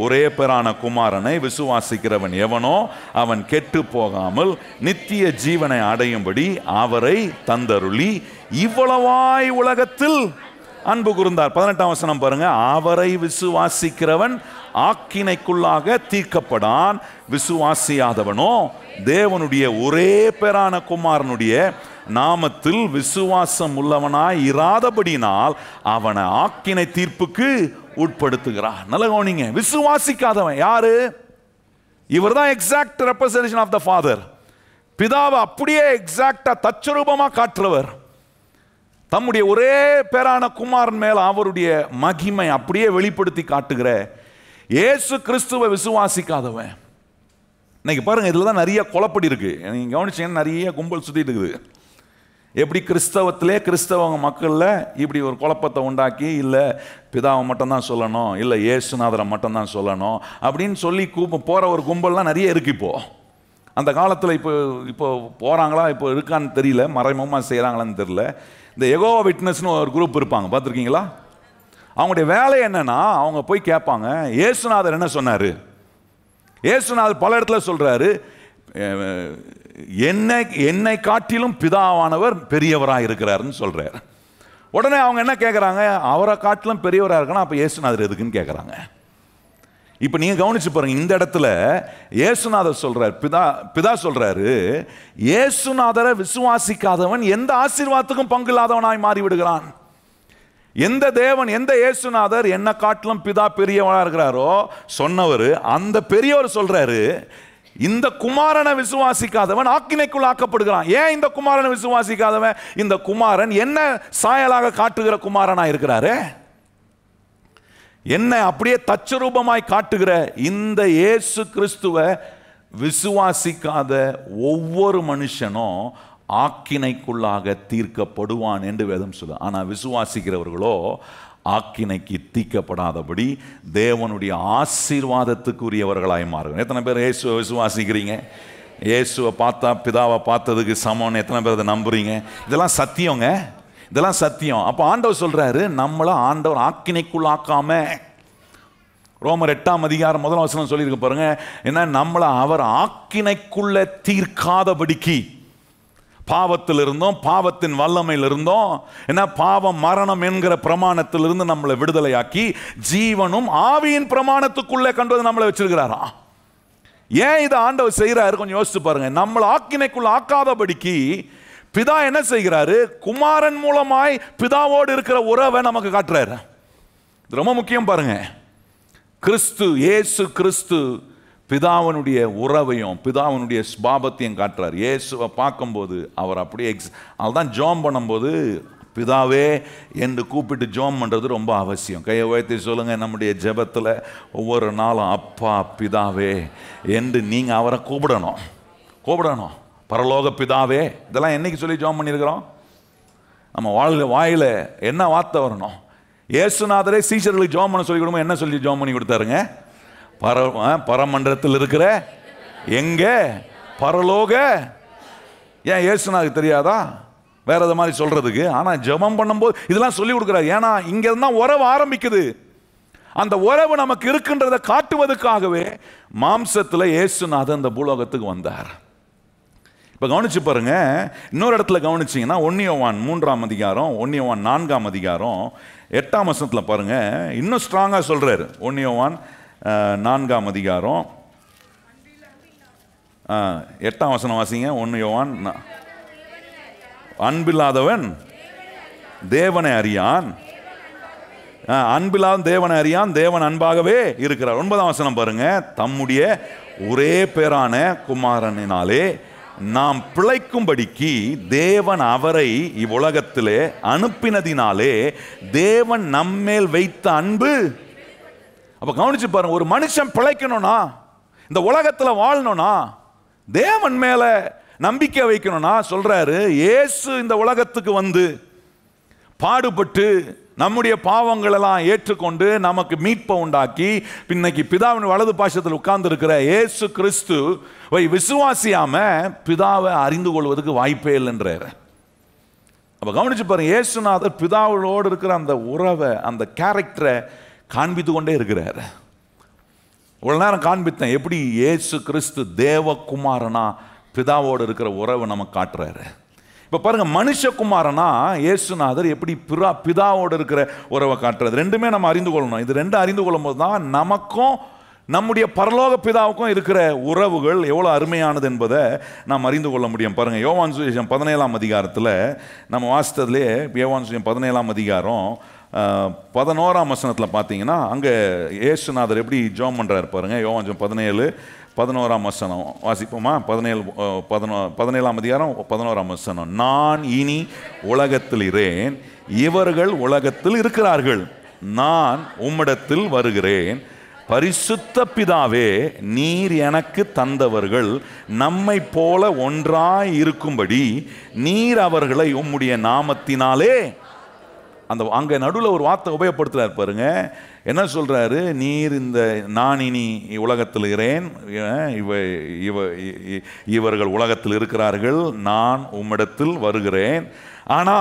ஒரே பேரான குமாரனை விசுவாசிக்கிறவன் எவனோ அவன் கெட்டு போகாமல் நித்திய ஜீவனை அடையும்படி அவரை தந்தருளி இவ்வளவாய் உலகத்தில் அன்பு கூர்ந்தார். 18ஆம் வசனம் பாருங்க, அவரை விசுவாசிக்கிறவன் ஆக்கினைக்குள்ளாக தீர்க்கப்படான், விசுவாசியாதவனோ தேவனுடைய ஒரே பேரான குமாரனுடைய நாமத்தில் விசுவாசம் உள்ளவனாய் இராதபடினால் அவனை ஆக்கினை தீர்ப்புக்கு உட்படுத்துகிறான். நல்ல கவனிங்க, விசுவாசிக்காதவன் யாரு? இவர் தான் exact representation of the father. பிதாவை அப்படியே எக்ஸாக்டா தச்சரூபமா காட்டுறவர். தம்முடைய ஒரே பேரான குமாரன் மேல் அவருடைய மகிமை அப்படியே வெளிப்படுத்தி காட்டுகிற இயேசு கிறிஸ்துவை விசுவாசிக்காதவன். இன்னைக்கு பாருங்க, இதுல தான் நிறைய குழப்படி இருக்கு. நீங்க கவனிச்சீங்கன்னா நிறைய கும்பல் சுத்திட்டு இருக்குது. எப்படி கிறிஸ்தவத்திலே கிறிஸ்தவங்க மக்கள்ல இப்படி ஒரு குழப்பத்தை உண்டாக்கி, இல்லை பிதாவை மட்டும்தான் சொல்லணும், இல்லை இயேசுநாதரை மட்டும்தான் சொல்லணும் அப்படின்னு சொல்லி போற ஒரு கும்பல்லாம் நிறைய இருக்கு. இப்போ அந்த காலத்தில் இப்போ போறாங்களா, இப்போ இருக்கான்னு தெரியல, மறைமுகமாக செய்யறாங்களான்னு தெரியல. இந்த யெகோவா விட்னஸ்னு ஒரு குரூப் இருப்பாங்க, பார்த்துருக்கீங்களா? அவங்களுடைய வேலை என்னன்னா, அவங்க போய் கேட்பாங்க, இயேசுநாதர் என்ன சொன்னாரு? இயேசுநாதர் பல இடத்துல சொல்றாரு, என்னை காட்டிலும் பிதாவானவர் பெரியவராக இருக்கிறாருன்னு சொல்றாரு. உடனே அவங்க என்ன கேட்குறாங்க, அவரை காட்டிலும் பெரியவராக இருக்கணும், அப்போ இயேசுநாதர் எதுக்குன்னு கேட்குறாங்க. இப்போ நீங்க கவனிச்சு பாருங்க, இந்த இடத்துல இயேசுநாதர் சொல்றாரு, பிதா சொல்றாரு, இயேசுநாதரை விசுவாசிக்காதவன் எந்த ஆசீர்வாதத்துக்கும் பங்கு இல்லாதவனாய் மாறி விடுகிறான். எந்த தேவன், எந்த இயேசுநாதர் என்ன காட்டிலும் பிதா பெரியவனா இருக்கிறாரோ சொன்னவர், அந்த பெரியவர் சொல்றாரு, இந்த குமாரனை விசுவாசிக்காதவன் ஆக்கினைக்குள் ஆக்கப்படுகிறான். ஏன் இந்த குமாரனை விசுவாசிக்காதவன்? இந்த குமாரன் என்ன சாயலாக காட்டுகிற குமாரனா இருக்கிறாரு, என்ன அப்படியே தச்சரூபமாய் காட்டுகிற இந்த இயேசு கிறிஸ்துவை விசுவாசிக்காத ஒவ்வொரு மனுஷனும் ஆக்கினைக்குள்ளாக தீர்க்கப்படுவான் என்று வேதம் சொல்ல. ஆனால் விசுவாசிக்கிறவர்களோ ஆக்கினைக்கு தீர்க்கப்படாதபடி தேவனுடைய ஆசீர்வாதத்துக்குரியவர்களாய் மாறும். எத்தனை பேர் இயேசுவை விசுவாசிக்கிறீங்க? இயேசுவை பார்த்தா பிதாவை பார்த்ததுக்கு சமம்னு எத்தனை பேர் அதை நம்புறீங்க? இதெல்லாம் சத்தியங்க, இதெல்லாம் சத்தியம். அப்போ ஆண்டவர் சொல்றாரு, நம்மள ஆண்டவர் ஆக்கினைக்குள்ளாக்காம, ரோமர் 8ஆம் அதிகாரம் 1ஆம் வசனம் சொல்லியிருக்கு பாருங்க, என்ன, நம்மள அவர் ஆக்கினைக்குள்ள தீர்க்காதபடிக்கு, பாவத்தில் இருந்தோம், பாவத்தின் வல்லமையில் இருந்தோம், என்ன, பாவம் மரணம் என்கிற பிரமாணத்திலிருந்து நம்மளை விடுதலையாக்கி ஜீவனும் ஆவியின் பிரமாணத்துக்குள்ளே கொண்டு வந்து நம்மளை வச்சிருக்கிறாரா. ஏன் இதை ஆண்டவர் செய்யறாரு கொஞ்சம் யோசிச்சு பாருங்க. நம்மளை ஆக்கினைக்குள்ள ஆக்காதபடிக்கு பிதா என்ன செய்கிறாரு? குமாரன் மூலமாய் பிதாவோடு இருக்கிற உறவை நமக்கு காட்டுறாரு. இது ரொம்ப முக்கியம் பாருங்க. கிறிஸ்து, இயேசு கிறிஸ்து பிதாவனுடைய உறவையும் பிதாவனுடைய ஸ்பாபத்தையும் காட்டுறார். இயேசுவை பார்க்கும்போது அவர் அப்படியே அதுதான் ஜோம் பண்ணும்போது பிதாவே என்று கூப்பிட்டு ஜோம் பண்ணுறது ரொம்ப அவசியம். கையை உயர்த்தி சொல்லுங்க, நம்முடைய ஜெபத்தில் ஒவ்வொரு நாளும் அப்பா பிதாவே என்று நீங்கள் அவரை கூப்பிடணும். பரலோக பிதாவே, இதெல்லாம் என்னைக்கு சொல்லி ஜோம் பண்ணியிருக்கிறோம்? நம்ம வாயில என்ன வார்த்தை வரணும்? இயேசுநாதரே சீஷர்களுக்கு ஜோம் பண்ண சொல்லி கொடுக்கும். என்ன சொல்லி ஜோம் பண்ணி கொடுத்தாருங்க? பரமண்டலத்தில் இருக்கிற எங்க பரலோக. ஏன் இயேசுநாதருக்கு தெரியாதா வேற எதை மாதிரி சொல்றதுக்கு? ஆனா ஜெபம் பண்ணும்போது இதெல்லாம் சொல்லி கொடுக்குறாரு. ஏன்னா இங்க இருந்தா உறவு ஆரம்பிக்குது. அந்த உறவு நமக்கு இருக்குன்றதை காட்டுவதற்காகவே மாம்சத்துல இயேசுநாதர் இந்த பூலோகத்துக்கு வந்தார். இப்ப கவனிச்சு பாருங்க, இன்னொரு இடத்துல கவனிச்சீங்கன்னா 1 யோவான் 3ஆம் அதிகாரம், 1 யோவான் 4ஆம் அதிகாரம் 8ஆம் வசனத்துல பாருங்க, இன்னும் ஸ்ட்ராங்கா சொல்றாரு. 1 யோவான் 4ஆம் அதிகாரம் 8ஆம் வசனம் வாசிங்க. 1 யோவான். அன்பில்லாதவன் தேவனை அறியான், அன்பில்லாத தேவனை அறியான், தேவன் அன்பாகவே இருக்கிறார். 9ஆம் வசனம் பாருங்க. தம்முடைய ஒரே பேரான குமாரனினாலே நாம் பிழைக்கும்படிக்கு தேவன் அவரை இவ்வுலகத்திலே அனுப்பினதினாலே தேவன் நம்மேல் வைத்த அன்பு. அப்ப கவனிச்சு பாருங்க, ஒரு மனுஷன் பிழைக்கணும்னா, இந்த உலகத்துல வாழணும்னா, தேவன் மேல நம்பிக்கை வைக்கணும்னா சொல்றாரு, இயேசு இந்த உலகத்துக்கு வந்து பாடுபட்டு நம்முடைய பாவங்கள் எல்லாம் ஏற்றுக்கொண்டு நமக்கு மீட்பை உண்டாக்கி இன்னைக்கு பிதாவின் வலது பாசத்தில் உட்கார்ந்து இருக்கிற இயேசு கிறிஸ்துவை விசுவாசியாம பிதாவை அறிந்து கொள்வதற்கு வாய்ப்பே இல்லைன்றார். அப்ப கவனிச்சு பாருங்க, இயேசுநாதர் பிதாவோடு இருக்கிற அந்த உறவை, அந்த கேரக்டரை காண்பித்து கொண்டே இருக்கிறார். இவ்வளவு நேரம் காண்பித்தேன் எப்படி இயேசு கிறிஸ்து தேவகுமாரனா பிதாவோடு இருக்கிற உறவை நமக்கு காட்டுறாரு. இப்போ பாருங்க, மனுஷகுமாரனா இயேசுநாதர் எப்படி பிதாவோடு இருக்கிற உறவை காட்டுறது. ரெண்டுமே நம்ம அறிந்து கொள்ளணும். இது ரெண்டும் அறிந்து கொள்ளும் போது தான் நமக்கும் நம்முடைய பரலோக பிதாவுக்கும் இருக்கிற உறவுகள் எவ்வளோ அருமையானது என்பதை நாம் அறிந்து கொள்ள முடியும். பாருங்க, யோவான் சுவிசேஷம் 17ஆம் அதிகாரத்தில் நம்ம வாசித்ததுலேயே, யோவான் சுவிசேஷம் 17ஆம் அதிகாரம் 11ஆம் வசனத்தில் பார்த்தீங்கன்னா அங்கே இயேசுநாதர் எப்படி ஜெபம் பண்ணுறாரு பாருங்க. யோவான் 17:11 வசனம் வாசிப்போமா? 17ஆம் அதிகாரம் 11ஆம் வசனம். நான் இனி உலகத்தில் இரேன், இவர்கள் உலகத்தில் இருக்கிறார்கள், நான் உம்மிடத்தில் வருகிறேன். பரிசுத்த பிதாவே, நீர் எனக்கு தந்தவர்கள் நம்மை போல ஒன்றாய் இருக்கும்படி நீர் அவர்களை உம்முடைய நாமத்தினாலே. அந்த அங்கே நடுவில் ஒரு வார்த்தை உபயோகப்படுத்துறாரு பாருங்க. என்ன சொல்றாரு? நீர் இந்த நான் இனி உலகத்தில் இருக்கிறேன், இவர்கள் உலகத்தில் இருக்கிறார்கள், நான் உம்மிடத்தில் வருகிறேன். ஆனா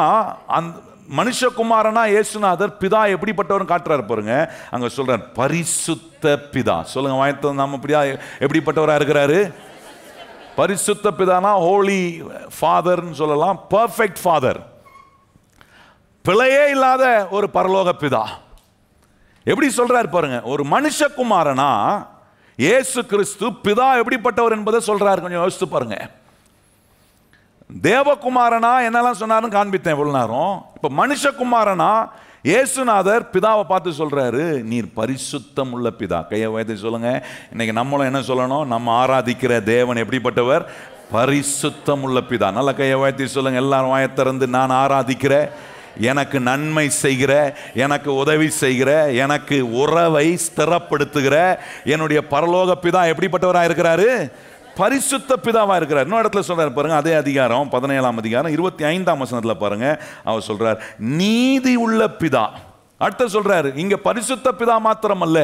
அந்த மனுஷகுமாரனா இயேசுநாதர் பிதா எப்படிப்பட்டவர் காட்டுறாரு பாருங்க. அங்க சொல்றார் பரிசுத்த பிதா. சொல்லுங்க வாய்த்த, நம்ம பிதா எப்படிப்பட்டவரா இருக்கிறாரு? பரிசுத்த பிதானா ஹோலி ஃபாதர்னு சொல்லலாம், பர்ஃபெக்ட் ஃபாதர், பிழையே இல்லாத ஒரு பரலோக பிதா. எப்படி சொல்றாரு பாருங்க. ஒரு மனுஷகுமாரனா இயேசு கிறிஸ்து பிதா எப்படிப்பட்டவர் என்பதை சொல்றாரு. கொஞ்சம் யோசித்து பாருங்க. தேவகுமாரனா என்னெல்லாம் சொன்னாருன்னு காண்பித்தேன் இவ்வளவு நேரம். இப்ப மனுஷகுமாரனா இயேசுநாதர் பிதாவை பார்த்து சொல்றாரு, நீர் பரிசுத்தம் உள்ள பிதா. கையை உயர்த்தி சொல்லுங்க. இன்னைக்கு நம்மளும் என்ன சொல்லணும்? நம்ம ஆராதிக்கிற தேவன் எப்படிப்பட்டவர்? பரிசுத்தம் உள்ள பிதா. நல்ல கையை உயர்த்தி சொல்லுங்க. எல்லாரும் வாயை திறந்து, நான் ஆராதிக்கிற, எனக்கு நன்மை செய்கிற, எனக்கு உதவி செய்கிற, எனக்கு உறவை ஸ்திரப்படுத்துகிற என்னுடைய பரலோக பிதா எப்படிப்பட்டவராக இருக்கிறாரு? பரிசுத்த பிதாவா இருக்கிறார். இன்னொரு இடத்துல சொல்றாரு பாருங்க, அதே அதிகாரம் 17ஆம் அதிகாரம் 25ஆம் வசனத்துல பாருங்க. அவர் சொல்றார் நீதி உள்ள பிதா. அடுத்து சொல்றாரு, இங்க பரிசுத்த பிதா மாத்திரம் அல்ல,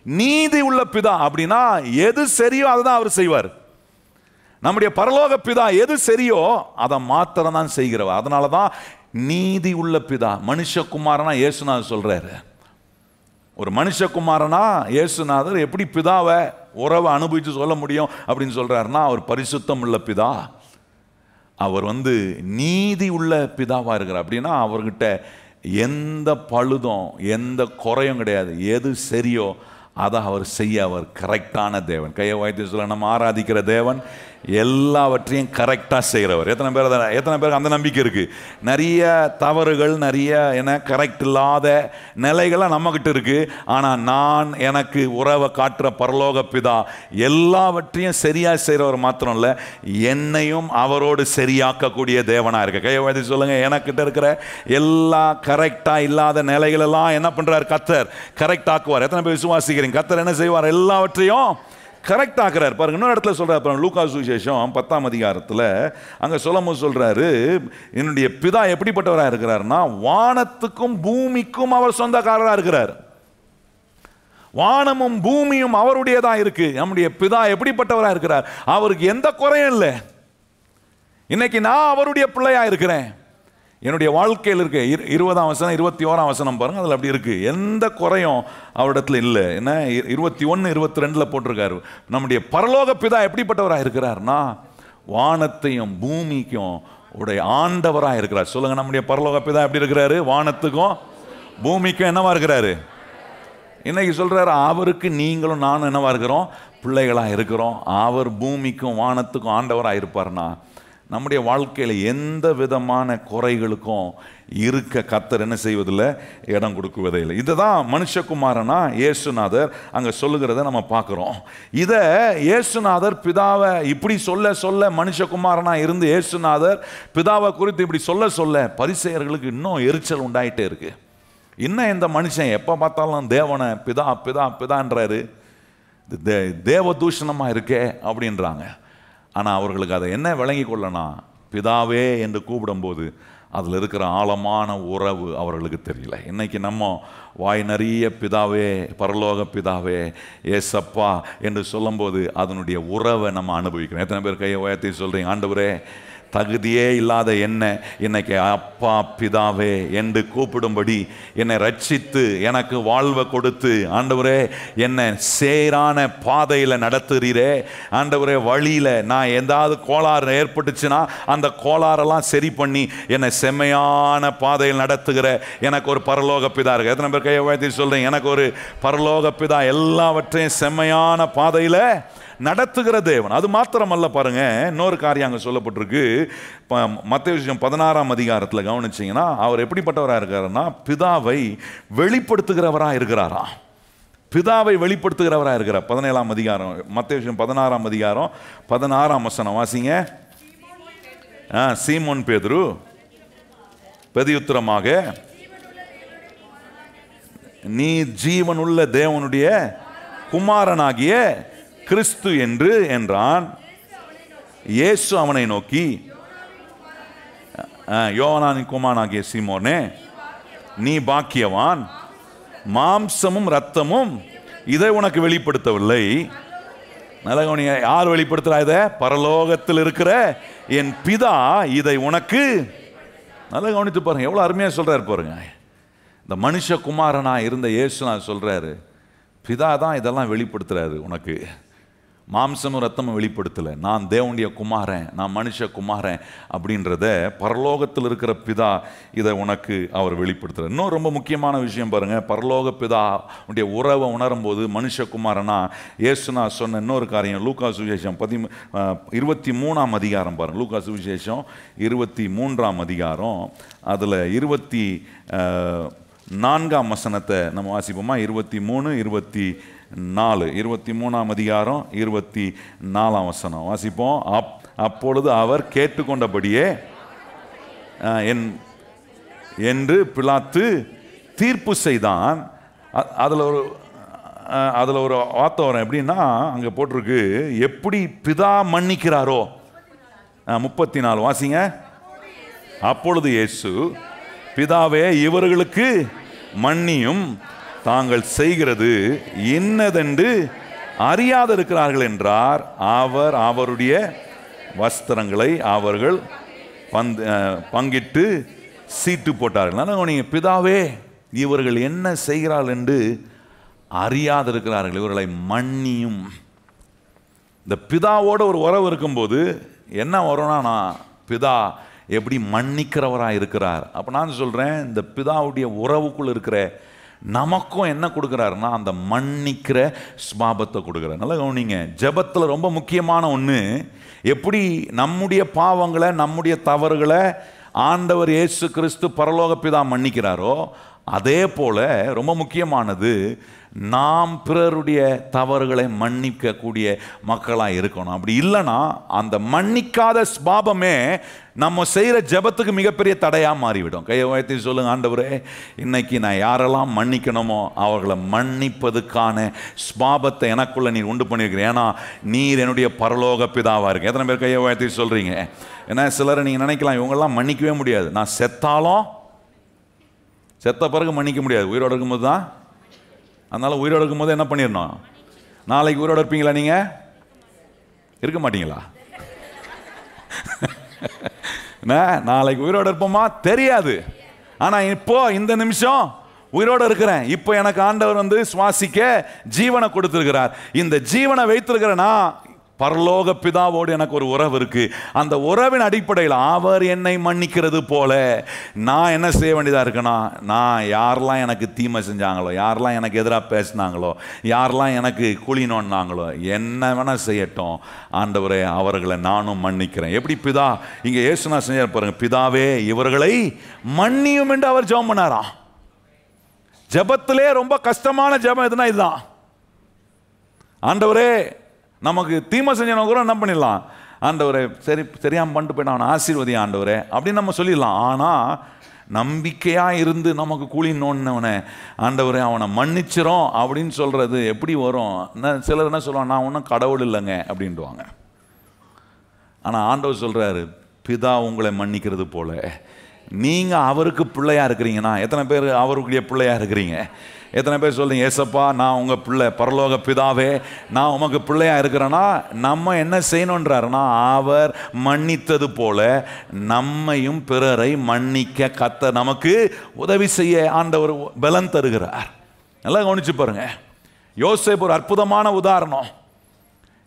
நீதி உள்ள பிதா. அப்படின்னா எது சரியோ அதை தான் அவர் செய்வார். நம்முடைய பரலோக பிதா எது சரியோ அதை மாத்திரம் தான் செய்கிறவர். அதனாலதான் நீதி உள்ள பிதா. மனுஷகுமாரனா இயேசுநாதர் சொல்றாரு. ஒரு மனுஷகுமாரனா இயேசுநாதர் எப்படி பிதாவை உறவை அனுபவிச்சு சொல்ல முடியும் அப்படின்னு சொல்றாருன்னா, அவர் பரிசுத்தம் உள்ள பிதா, அவர் நீதி உள்ள பிதாவா இருக்கிறார். அப்படின்னா அவர்கிட்ட எந்த பழுதும் எந்த குறையும் கிடையாது. எது சரியோ அதை அவர் செய்ய அவர் கரெக்டான தேவன். கையை வாய்த்து சொல்ல, நம்ம ஆராதிக்கிற தேவன் எல்லாவற்றையும் கரெக்டாக செய்கிறவர். எத்தனை பேருக்கு அந்த நம்பிக்கை இருக்குது? நிறைய தவறுகள், நிறைய கரெக்ட் இல்லாத நிலைகள்லாம் நம்மக்கிட்ட இருக்குது. ஆனால் எனக்கு உறவை காட்டுற பரலோக பிதா எல்லாவற்றையும் சரியாக செய்கிறவர் மாத்திரம் இல்லை, என்னையும் அவரோடு சரியாக்கக்கூடிய தேவனாக இருக்க. கையை வாய்த்து சொல்லுங்கள். எனக்கிட்ட இருக்கிற எல்லா கரெக்டாக இல்லாத நிலைகளெல்லாம் என்ன பண்ணுறார்? கர்த்தர் கரெக்ட் ஆக்குவார். எத்தனை பேர் விசுவாசிக்கிறீங்க? கர்த்தர் என்ன செய்வார்? எல்லாவற்றையும் கரெக்ட் ஆக்குறாரு. பாருங்க, இன்னொரு இடத்துல சொல்றாரு, லூக்கா சுவிசேஷம் 10ஆம் அதிகாரத்தில் அங்க சொல்லும்போது சொல்றாரு, என்னுடைய பிதா எப்படிப்பட்டவராக இருக்கிறாருன்னா வானத்துக்கும் பூமிக்கும் அவர் சொந்தக்காரராக இருக்கிறார். வானமும் பூமியும் அவருடையதா இருக்கு. நம்முடைய பிதா எப்படிப்பட்டவராக இருக்கிறார்? அவருக்கு எந்த குறையும் இல்லை. இன்னைக்கு நான் அவருடைய பிள்ளையா இருக்கிறேன். என்னுடைய வாழ்க்கையில் இருக்க 20ஆம் வசனம் 21ஆம் வசனம் பாருங்க, அதில் அப்படி இருக்கு. எந்த குறையும் அவரிடத்துல இல்லை. என்ன 21, 22 போட்டிருக்காரு. நம்முடைய பரலோக பிதா எப்படிப்பட்டவராக இருக்கிறார்னா வானத்தையும் பூமிக்கும் உடைய ஆண்டவராக இருக்கிறார். சொல்லுங்க, நம்முடைய பரலோக பிதா எப்படி இருக்கிறாரு? வானத்துக்கும் பூமிக்கும் என்னவா இருக்கிறாரு? இன்னைக்கு சொல்றாரு, அவருக்கு நீங்களும் நானும் என்னவா இருக்கிறோம்? பிள்ளைகளா இருக்கிறோம். அவர் பூமிக்கும் வானத்துக்கும் ஆண்டவராக இருப்பார்னா நம்முடைய வாழ்க்கையில் எந்த விதமான குறைகளுக்கும் இருக்க கர்த்தர் என்ன செய்வதில்லை? இடம் கொடுக்குவதே இல்லை. இதுதான் மனுஷகுமாரனா இயேசுநாதர் அங்கே சொல்லுகிறத நம்ம பார்க்குறோம். இதை இயேசுநாதர் பிதாவை இப்படி சொல்ல சொல்ல, மனுஷகுமாரனா இருந்து இயேசுநாதர் பிதாவை குறித்து இப்படி சொல்ல சொல்ல பரிசேயர்களுக்கு இன்னும் எரிச்சல் உண்டாயிட்டே இருக்கு. இன்னும் இந்த மனுஷன் எப்போ பார்த்தாலும் தேவனை பிதா பிதா பிதான்றாரு, தேவதூஷணமாக இருக்கே அப்படின்றாங்க. ஆனால் அவர்களுக்கு அதை என்ன விளங்கி கொள்ளனா, பிதாவே என்று கூப்பிடும்போது அதில் இருக்கிற ஆழமான உறவு அவர்களுக்கு தெரியல. இன்னைக்கு நம்ம வாய் நிறைய பிதாவே, பரலோக பிதாவே, ஏசப்பா என்று சொல்லும்போது அதனுடைய உறவை நம்ம அனுபவிக்கிறோம். எத்தனை பேர் கையை உயர்த்தி சொல்கிறீங்க, ஆண்டவரே தகுதியே இல்லாத என்ன இன்னைக்கு அப்பா பிதாவே என்று கூப்பிடும்படி என்னை ரட்சித்து எனக்கு வாழ்வை கொடுத்து, ஆண்டவரே என்னை சேரான பாதையில் நடத்துகிறீரே, ஆண்டவரே வழியில் நான் எந்தாவது கோளாறு ஏற்பட்டுச்சுன்னா அந்த கோளாறெல்லாம் சரி பண்ணி என்னை செம்மையான பாதையில் நடத்துகிற எனக்கு ஒரு பரலோக பிதா இருக்கு. எத்தனை பேர் கையை உயர்த்தி சொல்றீங்க, எனக்கு ஒரு பரலோக பிதா எல்லாவற்றையும் செம்மையான பாதையில் நடத்துகிற தேவன். அது மாத்திரமல்ல, பாருங்க இன்னொரு காரியம் அங்கே சொல்லப்பட்டிருக்கு. மத்தேயு 16ஆம் அதிகாரத்தில் கவனிச்சிங்கன்னா அவர் எப்படிப்பட்டவராக இருக்காருன்னா, பிதாவை வெளிப்படுத்துகிறவராக இருக்கிறாரா. பிதாவை வெளிப்படுத்துகிறவராக இருக்கிறார். 17ஆம் அதிகாரம், மத்தேயு 16ஆம் அதிகாரம் 16ஆம் வசனம் வாசிங்க. சீமோன் பேதுரு பிரதியுத்தரமாக, நீ ஜீவனுள்ள தேவனுடைய குமாரனாகிய கிறிஸ்து என்று என்றான். இயேசு அவனை நோக்கி, யோவானின் குமாரனாகிய சீமோனே, நீ பாக்கியவான், மாம்சமும் இரத்தமும் இதை உனக்கு வெளிப்படுத்தவில்லை. நல்ல கவனிங்க, யார் வெளிப்படுத்துறா இதை? பரலோகத்தில் இருக்கிற என் பிதா இதை உனக்கு. நல்ல கவனித்து பாருங்க, எவ்வளவு அருமையா சொல்றாரு பாருங்க. இந்த மனுஷகுமாரனா இருந்த இயேசு நான் சொல்றாரு, பிதா தான் இதெல்லாம் வெளிப்படுத்துறாரு உனக்கு. மாம்சமும் ரத்தமும் வெளிப்படுத்தலை, நான் தேவனுடைய குமாரன், நான் மனுஷ குமாரன் அப்படின்றத பரலோகத்தில் இருக்கிற பிதா இதை உனக்கு அவர் வெளிப்படுத்துறார். இன்னும் ரொம்ப முக்கியமான விஷயம் பாருங்க, பரலோக பிதா உடைய உறவை உணரும் போது மனுஷகுமாரனா இயேசுனா சொன்ன இன்னொரு காரியம், லூக்கா சுவிசேஷம் 23ஆம் அதிகாரம் பாருங்க. லூக்கா சுவிசேஷம் 23ஆம் அதிகாரம், அதில் 24ஆம் வசனத்தை நம்ம வாசிப்போமா? 23, 24, 23ஆம் அதிகாரம் 24ஆம் வசனம் வாசிப்போம். அப்பொழுது அவர் கேட்டுக்கொண்டபடியே என்று பிலாத்து தீர்ப்பு செய்தான். அதில் ஒரு வார்த்தை வரும், எப்படின்னா அங்கே போட்டிருக்கு, எப்படி பிதா மன்னிக்கிறாரோ. 34 வாசிங்க. அப்பொழுது இயேசு, பிதாவே இவர்களுக்கு மன்னியும், தாங்கள் செய்கிறது இன்னதென்று அறியாது இருக்கிறார்கள் என்றார். அவர் அவருடைய வஸ்திரங்களை அவர்கள் பங்கிட்டு சீட்டு போட்டார்கள். நீங்கள், பிதாவே இவர்கள் என்ன செய்கிறார்கள் என்று அறியாது இருக்கிறார்கள், இவர்களை மன்னியும். இந்த பிதாவோட ஒரு உறவு இருக்கும்போது என்ன வரும்னா, நான் பிதா எப்படி மன்னிக்கிறவராக இருக்கிறார். அப்போ நான் சொல்கிறேன், இந்த பிதாவுடைய உறவுக்குள் இருக்கிற நமக்கும் என்ன கொடுக்குறாருன்னா அந்த மன்னிக்கிற ஸ்வாபத்தை கொடுக்குறார். நல்லா கவனிங்க, ஜெபத்தில் ரொம்ப முக்கியமான ஒன்று, எப்படி நம்முடைய பாவங்களை நம்முடைய தவறுகளை ஆண்டவர் இயேசு கிறிஸ்து பரலோக பிதா மன்னிக்கிறாரோ, அதே போல ரொம்ப முக்கியமானது நாம் பிறருடைய தவறுகளை மன்னிக்கக்கூடிய மக்களாக இருக்கணும். அப்படி இல்லைன்னா அந்த மன்னிக்காத ஸ்வாபமே நம்ம செய்கிற ஜெபத்துக்கு மிகப்பெரிய தடையாக மாறிவிடும். கையை உயர்த்தி சொல்லுங்க, ஆண்டவரே இன்னைக்கு நான் யாரெல்லாம் மன்னிக்கணுமோ அவர்களை மன்னிப்பதுக்கான ஸ்வாபத்தை எனக்குள்ள நீர் உண்டு பண்ணியிருக்கிறேன். ஏன்னா நீர் என்னுடைய பரலோக பிதாவாக இருக்கு. எத்தனை பேர் கையை உயர்த்தி சொல்கிறீங்க? ஏன்னா சிலரை நீங்கள் நினைக்கலாம், இவங்கெல்லாம் மன்னிக்கவே முடியாது, நான் செத்தாலும் செத்த பிறகு மன்னிக்க முடியாது, உயிரோடு இருக்கும்போது தான். அதனால் உயிரோடு இருக்கும்போது என்ன பண்ணிடணும்? நாளைக்கு உயிரோடு இருப்பீங்களா? நீங்கள் இருக்க மாட்டீங்களா? நாளைக்கு உயிரோடு இருப்போமா தெரியாது. ஆனால் இப்போ இந்த நிமிஷம் உயிரோடு இருக்கிறேன். இப்போ எனக்கு ஆண்டவர் சுவாசிக்க ஜீவனை கொடுத்திருக்கிறார். இந்த ஜீவனை வைத்திருக்கிறேன்னா பரலோக பிதாவோடு எனக்கு ஒரு உறவு இருக்கு. அந்த உறவின் அடிப்படையில் அவர் என்னை மன்னிக்கிறது போல நான் என்ன செய்ய வேண்டியதாக இருக்குன்னா, நான் யாரெல்லாம் எனக்கு தீமை செஞ்சாங்களோ, யாரெல்லாம் எனக்கு எதிராக பேசினாங்களோ, யாரெல்லாம் எனக்கு குழி நோண்டினாங்களோ, என்ன வேணா செய்யட்டும் ஆண்டவரே, அவர்களை நானும் மன்னிக்கிறேன். எப்படி பிதா இங்க இயேசுனா செஞ்ச பாருங்க, பிதாவே இவர்களை மன்னியும் என்று அவர் ஜெபம் பண்ணாராம். ஜெபத்திலே ரொம்ப கஷ்டமான ஜெபம் எதுனா இதுதான். ஆண்டவரே, நமக்கு தீமை செஞ்சவங்க கூட என்ன பண்ணிடலாம், ஆண்டவரே தெரியாமல் பண்ணிட்டு போயிட்டு அவனை ஆசீர்வதி ஆண்டவரே அப்படின்னு நம்ம சொல்லிடலாம். ஆனால் நம்பிக்கையாக இருந்து நமக்கு கூலி நோண்டினவனை ஆண்டவரே அவனை மன்னிச்சிரும் அப்படின்னு சொல்கிறது எப்படி வரும்? சிலர் என்ன சொல்லுவாங்க, நான் ஒன்றும் கடவுள் இல்லைங்க அப்படின்ட்டுவாங்க. ஆனால் ஆண்டவர் சொல்கிறாரு, பிதா உங்களை மன்னிக்கிறது போல நீங்கள் அவருக்கு பிள்ளையாக இருக்கிறீங்கன்னா, எத்தனை பேர் அவருக்குரிய பிள்ளையாக இருக்கிறீங்க? எத்தனை பேர் சொல்றீங்க, ஏசப்பா நான் உங்கள் பிள்ளை, பரலோக பிதாவே நான் உமக்கு பிள்ளையாக இருக்கிறேன்னா நம்ம என்ன செய்யணுன்றாருன்னா, அவர் மன்னித்தது போல நம்மையும் பிறரை மன்னிக்க கர்த்தர் நமக்கு உதவி செய்ய ஆண்டவர் பலன் தருகிறார். நல்லா கவனிச்சு பாருங்க. யோசேப்பு ஒரு அற்புதமான உதாரணம்.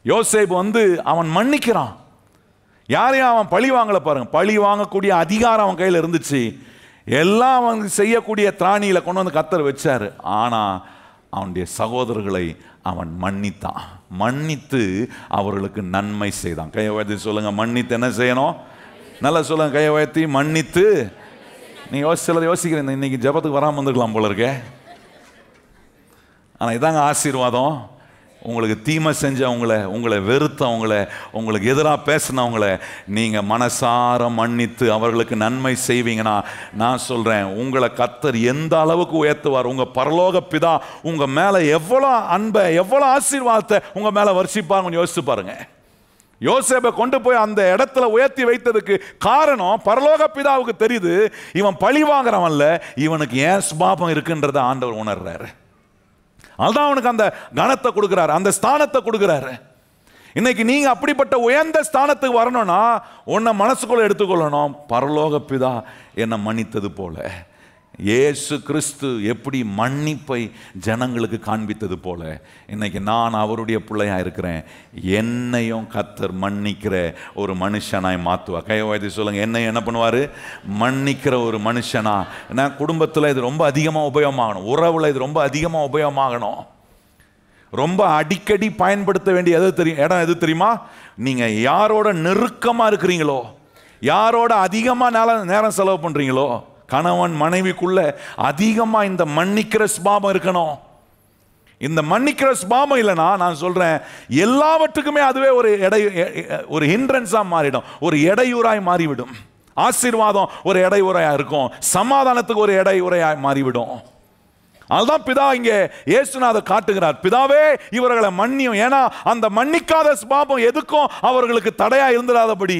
யோசேப்பு அவன் மன்னிக்கிறான். யாரையும் அவன் பழி வாங்கல பாருங்க. பழி வாங்கக்கூடிய அதிகாரம் அவன் கையில் இருந்துச்சு. எல்லாம் அவன் செய்யக்கூடிய திராணியில கொண்டு வந்து கர்த்தர் வச்சாரு. ஆனா அவனுடைய சகோதரர்களை அவன் மன்னித்தான். மன்னித்து அவர்களுக்கு நன்மை செய்தான். கையை உயர்த்தி சொல்லுங்க, மன்னித்து என்ன செய்யணும்? நல்லா சொல்லுங்க, கையை உயர்த்தி மன்னித்து. நீ சிலர் யோசிக்கிறீங்க, இன்னைக்கு ஜெபத்துக்கு வராமல் வந்துருக்கலாம் போல இருக்கே. ஆனால் இதாங்க ஆசீர்வாதம். உங்களுக்கு தீமை செஞ்சவங்களை, உங்களை வெறுத்தவங்களை, உங்களுக்கு எதிராக பேசினவங்களை நீங்கள் மனசார மன்னித்து அவர்களுக்கு நன்மை செய்வீங்கன்னா, நான் சொல்கிறேன், உங்களை கர்த்தர் எந்த அளவுக்கு உயர்த்துவார். உங்கள் பரலோக பிதா உங்கள் மேலே எவ்வளோ அன்பை, எவ்வளோ ஆசீர்வாதத்தை உங்கள் மேலே வர்ஷிப்பாருன்னு யோசிச்சு பாருங்க. யோசேப்பை கொண்டு போய் அந்த இடத்துல உயர்த்தி வைத்ததுக்கு காரணம் பரலோக பிதாவுக்கு தெரியுது, இவன் பழி வாங்குறவன்ல, இவனுக்கு ஏன் சுபாவம் இருக்குன்றதை ஆண்டவர் உணர்றாரு. அதுதான் அவனுக்கு அந்த கனத்தை கொடுக்கிறாரு, அந்த ஸ்தானத்தை கொடுக்கிறாரு. இன்னைக்கு நீங்க அப்படிப்பட்ட உயர்ந்த ஸ்தானத்துக்கு வரணும்னா உன்னை மனசுக்குள்ள எடுத்துக்கொள்ளணும், பரலோக பிதா என்னை மன்னித்தது போல, இயேசு கிறிஸ்து எப்படி மன்னிப்பை ஜனங்களுக்கு காண்பித்தது போல இன்னைக்கு நான் அவருடைய பிள்ளையா இருக்கிறேன். என்னையும் கர்த்தர் மன்னிக்கிற ஒரு மனுஷனாய் மாற்றுவார். கையை உயர்த்தி சொல்லுங்க, என்னையும் என்ன பண்ணுவார்? மன்னிக்கிற ஒரு மனுஷனா. ஏன்னா குடும்பத்தில் இது ரொம்ப அதிகமாக உபயோகமாகணும், உறவில் இது ரொம்ப அதிகமாக உபயோகமாகணும். ரொம்ப அடிக்கடி பயன்படுத்த வேண்டிய இடம் எது தெரியுமா? நீங்கள் யாரோட நெருக்கமாக இருக்கிறீங்களோ, யாரோட அதிகமாக நேரம் செலவு பண்ணுறீங்களோ, கணவன் மனைவிக்குள்ள அதிகமா இந்த மன்னிக்கிற சுபாவம் இருக்கணும். இந்த மன்னிக்கிற சுபாவம் இல்லைன்னா நான் சொல்றேன், எல்லாவற்றுக்குமே அதுவே ஒரு ஹிண்ட்ரன்ஸா மாறிடும், ஒரு இடையூறாய் மாறிவிடும். ஆசீர்வாதம் ஒரு இடையூறையா இருக்கும், சமாதானத்துக்கு ஒரு இடையூறையாய் மாறிவிடும். அதுதான் பிதா இங்கே இயேசுநாத காட்டுகிறார், பிதாவே இவர்களை மன்னியும். ஏன்னா அந்த மன்னிக்காத சுபாவம் எதுக்கும் அவர்களுக்கு தடையா இருந்துடாதபடி,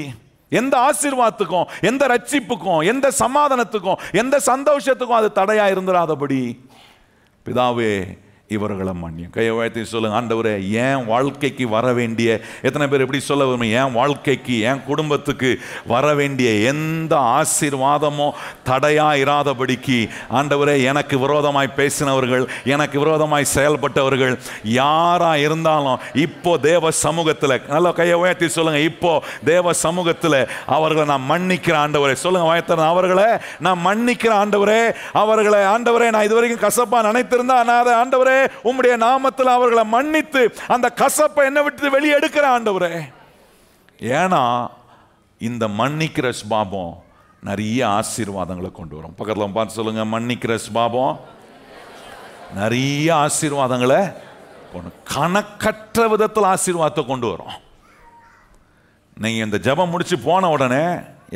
எந்த ஆசீர்வாதத்துக்கும், எந்த ரட்சிப்புக்கும், எந்த சமாதானத்துக்கும், எந்த சந்தோஷத்துக்கும் அது தடையா இருந்துடாதபடி பிதாவே இவர்களை மன்னியும். கையை உயர்த்தி சொல்லுங்க, ஆண்டவரே என் வாழ்க்கைக்கு வர வேண்டிய, எத்தனை பேர் எப்படி சொல்ல வரும், என் வாழ்க்கைக்கு என் குடும்பத்துக்கு வர வேண்டிய எந்த ஆசீர்வாதமோ தடையா இராதபடிக்கு ஆண்டவரே எனக்கு விரோதமாய் பேசினவர்கள், எனக்கு விரோதமாய் செயல்பட்டவர்கள் யாரா இருந்தாலும் இப்போ தேவ சமூகத்தில், நல்லா கையை உயர்த்தி சொல்லுங்க, இப்போ தேவ சமூகத்தில் அவர்களை நான் மன்னிக்கிறேன் ஆண்டவரே. சொல்லுங்க உயர்த்த, அவர்களை நான் மன்னிக்கிறேன் ஆண்டவரே. அவர்களை ஆண்டவரே நான் இதுவரைக்கும் கசப்பா நினைத்திருந்தா ஆண்டவரே உம்முடைய நாமத்தில் அவர்களை மன்னித்து அந்த கசப்பை என்ன விட்டு வெளியே எடுக்கிற ஆண்டவரே. ஏன்னா இந்த மன்னிக்கிற சுபாவம் நிறைய ஆசீர்வாதங்களை கொண்டு வரும். பக்கத்துல பார்த்து சொல்லுங்க, மன்னிக்கிற சுபாவம் நிறைய ஆசீர்வாதங்களை கொண்டு, கணக்கற்ற விதத்தில் ஆசீர்வாதத்தை கொண்டு வரும். நீங்க இந்த ஜெபம் முடிச்சு போன உடனே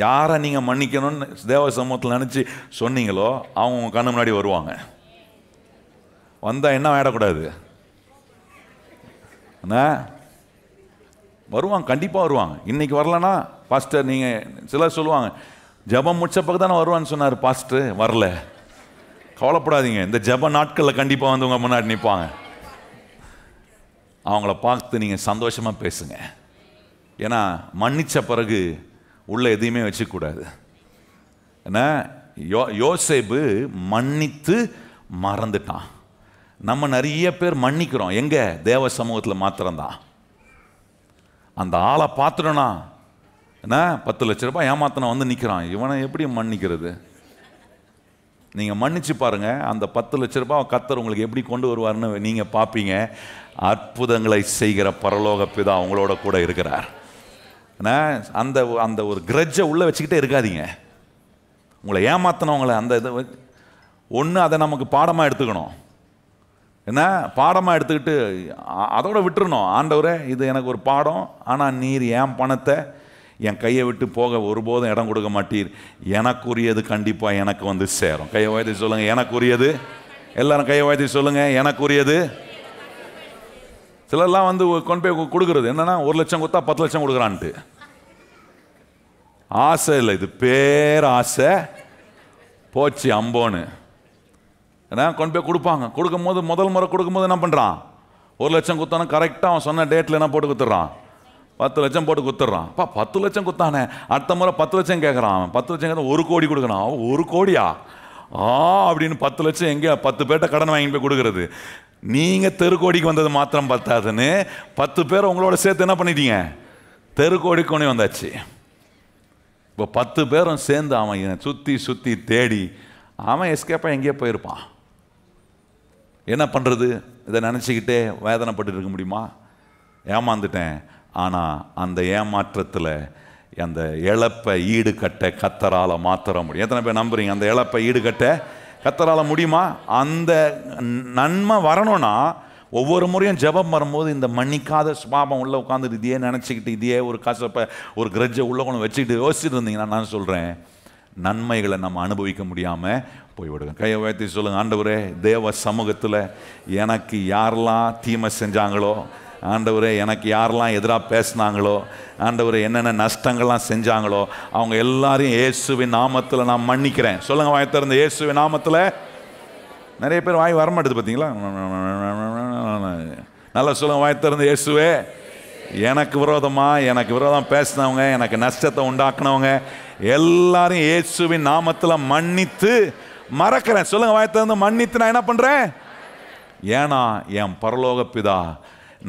யாரை நீங்க மன்னிக்கணும்னு தேவ சமூகத்தில் நினைச்சு சொன்னீங்களோ அவங்க கண்ணு முன்னாடி வருவாங்க. வந்தால் என்ன ஆகிடக்கூடாது, வருவாங்க, கண்டிப்பாக வருவாங்க. இன்னைக்கு வரலன்னா பாஸ்டர், நீங்கள் சிலர் சொல்லுவாங்க ஜெபம் முடிச்ச பக்கம் தானே வருவான்னு சொன்னார் பாஸ்டர், வரல. கவலைப்படாதீங்க, இந்த ஜெப நாட்களில் கண்டிப்பாக வந்து உங்கள் முன்னாடி நிற்பாங்க. அவங்கள பார்த்து நீங்கள் சந்தோஷமாக பேசுங்க. ஏன்னா மன்னிச்ச பிறகு உள்ள எதையுமே வச்சுக்கூடாது. ஏன்னா யோசேப்பு மன்னித்து மறந்துட்டான். நம்ம நிறைய பேர் மன்னிக்கிறோம், எங்க தேவ சமூகத்தில் மாத்திரம்தான். அந்த ஆளை பார்த்துட்டோன்னா என்ன 10 லட்ச ரூபாய் ஏமாத்தனை வந்து நிற்கிறான், இவனை எப்படி மன்னிக்கிறது? நீங்கள் மன்னிச்சு பாருங்கள், அந்த 10 லட்ச ரூபாய் கர்த்தர் உங்களுக்கு எப்படி கொண்டு வருவார்னு நீங்கள் பார்ப்பீங்க. அற்புதங்களை செய்கிற பரலோக பிதா உங்களோட கூட இருக்கிறார். அந்த அந்த ஒரு கிரட்ஜை உள்ளே வச்சுக்கிட்டே இருக்காதீங்க. உங்களை ஏமாத்தினவங்களை அந்த இதை ஒன்று அதை நமக்கு பாடமாக எடுத்துக்கணும். என்ன பாடமாக எடுத்துக்கிட்டு அதோட விட்டுறணும். ஆண்டவரே இது எனக்கு ஒரு பாடம், ஆனால் நீர் என் பணத்தை என் கையை விட்டு போக ஒருபோதும் இடம் கொடுக்க மாட்டீர். எனக்குரியது கண்டிப்பாக எனக்கு வந்து சேரும். கையை உயர்த்தி சொல்லுங்கள், எனக்குரியது. எல்லாரும் கையை உயர்த்தி சொல்லுங்கள், எனக்குரியது. சிலர்லாம் வந்து கொண்டு போய் கொடுக்குறது என்னன்னா 1 லட்சம் கொடுத்தா 10 லட்சம் கொடுக்குறான்ட்டு. ஆசை இல்லை, இது பேராசை. போச்சு அம்போன்னு ஏன்னா கொண்டு போய் கொடுப்பாங்க. கொடுக்கும் போது முதல் முறை கொடுக்கும்போது என்ன பண்ணுறான், 1 லட்சம் கொடுத்தானே கரெக்டாக அவன் சொன்ன டேட்டில் என்ன போட்டு கொடுத்துட்றான், 10 லட்சம் போட்டு கொடுத்துட்றான். 10 லட்சம் கொடுத்தானே, அடுத்த முறை 10 லட்சம் கேட்குறான். அவன் 10 லட்சம் கேட்டால் 1 கோடி கொடுக்குறான். 1 கோடியா அப்படின்னு 10 லட்சம் எங்கே 10 பேர்ட்ட கடன் வாங்கி போய் கொடுக்குறது. நீங்கள் தெருக்கோடிக்கு வந்தது மாத்திரம் பத்தாதுன்னு 10 பேர் உங்களோட சேர்த்து என்ன பண்ணிட்டீங்க, தெருக்கோடிக்கு கொண்டு வந்தாச்சு. இப்போ 10 பேரும் சேர்ந்து அவன் சுற்றி சுற்றி தேடி அவன் எஸ்கேப்பாக எங்கேயோ போயிருப்பான். என்ன பண்ணுறது, இதை நினச்சிக்கிட்டே வேதனைப்பட்டு இருக்க முடியுமா? ஏமாந்துட்டேன். ஆனால் அந்த ஏமாற்றத்தில் அந்த இழப்பை ஈடு கட்ட கர்த்தரால் மாத்திர முடியும். எத்தனை பேர் நம்புறீங்க அந்த இழப்பை ஈடு கட்ட கர்த்தரால் முடியுமா? அந்த நன்மை வரணும்னா ஒவ்வொரு முறையும் ஜெபம் வரும்போது இந்த மன்னிக்காத சுபாவம் உள்ளே உட்காந்துட்டு இதையே நினச்சிக்கிட்டு இதையே ஒரு கசப்பை ஒரு கிரட்ஜை உள்ள கொண்டு வச்சுக்கிட்டு யோசிச்சுட்டு இருந்தீங்கன்னா நான் சொல்கிறேன், நன்மைகளை நம்ம அனுபவிக்க முடியாமல் போய்விடுங்க. கையை உயர்த்தி சொல்லுங்கள், ஆண்டவரே தேவ சமூகத்தில் எனக்கு யாரெல்லாம் தீமை செஞ்சாங்களோ, ஆண்டவரே எனக்கு யாரெல்லாம் எதிராக பேசினாங்களோ, ஆண்டவரே என்னென்ன நஷ்டங்கள்லாம் செஞ்சாங்களோ அவங்க எல்லாரையும் இயேசுவின் நாமத்தில் நான் மன்னிக்கிறேன். சொல்லுங்கள் வாய் திறந்து, இயேசுவின் நாமத்தில். நிறைய பேர் வாய் வரமாட்டுது பார்த்தீங்களா? நல்லா சொல்லுங்கள் வாய் திறந்து, இயேசுவே எனக்கு விரோதம் பேசினவங்க, எனக்கு நஷ்டத்தை உண்டாக்குனவங்க எல்லாரும் இயேசுவின் நாமத்தில் மன்னித்து மறக்கிறேன். சொல்லுங்க வாய் திறந்து, மன்னித்து நான் என்ன பண்ணுறேன்? ஏன்னா என் பரலோக பிதா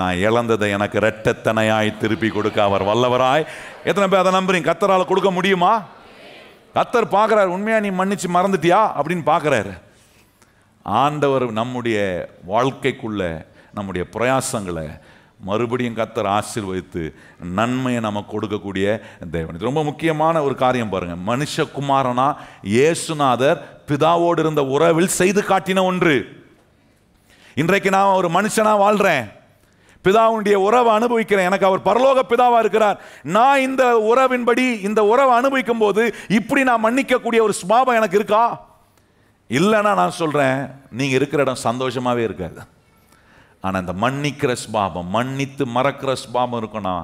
நான் இழந்ததை எனக்கு இரட்டத்தனையாய் திருப்பி கொடுக்க அவர் வல்லவராய். எத்தனை பேர் அதை நம்புறீங்க? கர்த்தரால் கொடுக்க முடியுமா? கர்த்தர் பார்க்குறாரு, உண்மையா நீ மன்னிச்சு மறந்துட்டியா அப்படின்னு பார்க்குறாரு. ஆண்டவர் நம்முடைய வாழ்க்கைக்குள்ள நம்முடைய பிரயாசங்களை மறுபடியும் கர்த்தர் ஆசீர்வதித்து நன்மையை நமக்கு கொடுக்கக்கூடிய தேவன். இது ரொம்ப முக்கியமான ஒரு காரியம் பாருங்க. மனுஷகுமாரனா இயேசுநாதர் பிதாவோடு இருந்த உறவில் செய்து காட்டின ஒன்று. இன்றைக்கு நான் ஒரு மனுஷனா வாழ்றேன், பிதாவுடைய உறவை அனுபவிக்கிறேன், எனக்கு அவர் பரலோக பிதாவா இருக்கிறார். நான் இந்த உறவின்படி இந்த உறவை அனுபவிக்கும் போது இப்படி நான் மன்னிக்கக்கூடிய ஒரு சுபாவம் எனக்கு இருக்கா? இல்லைன்னா நான் சொல்றேன், நீங்க இருக்கிற இடம் சந்தோஷமாவே இருக்காது. ஆனா இந்த மன்னிக்கிற சுபாவம், மன்னித்து மறக்கிற சுபாவம் இருக்குன்னா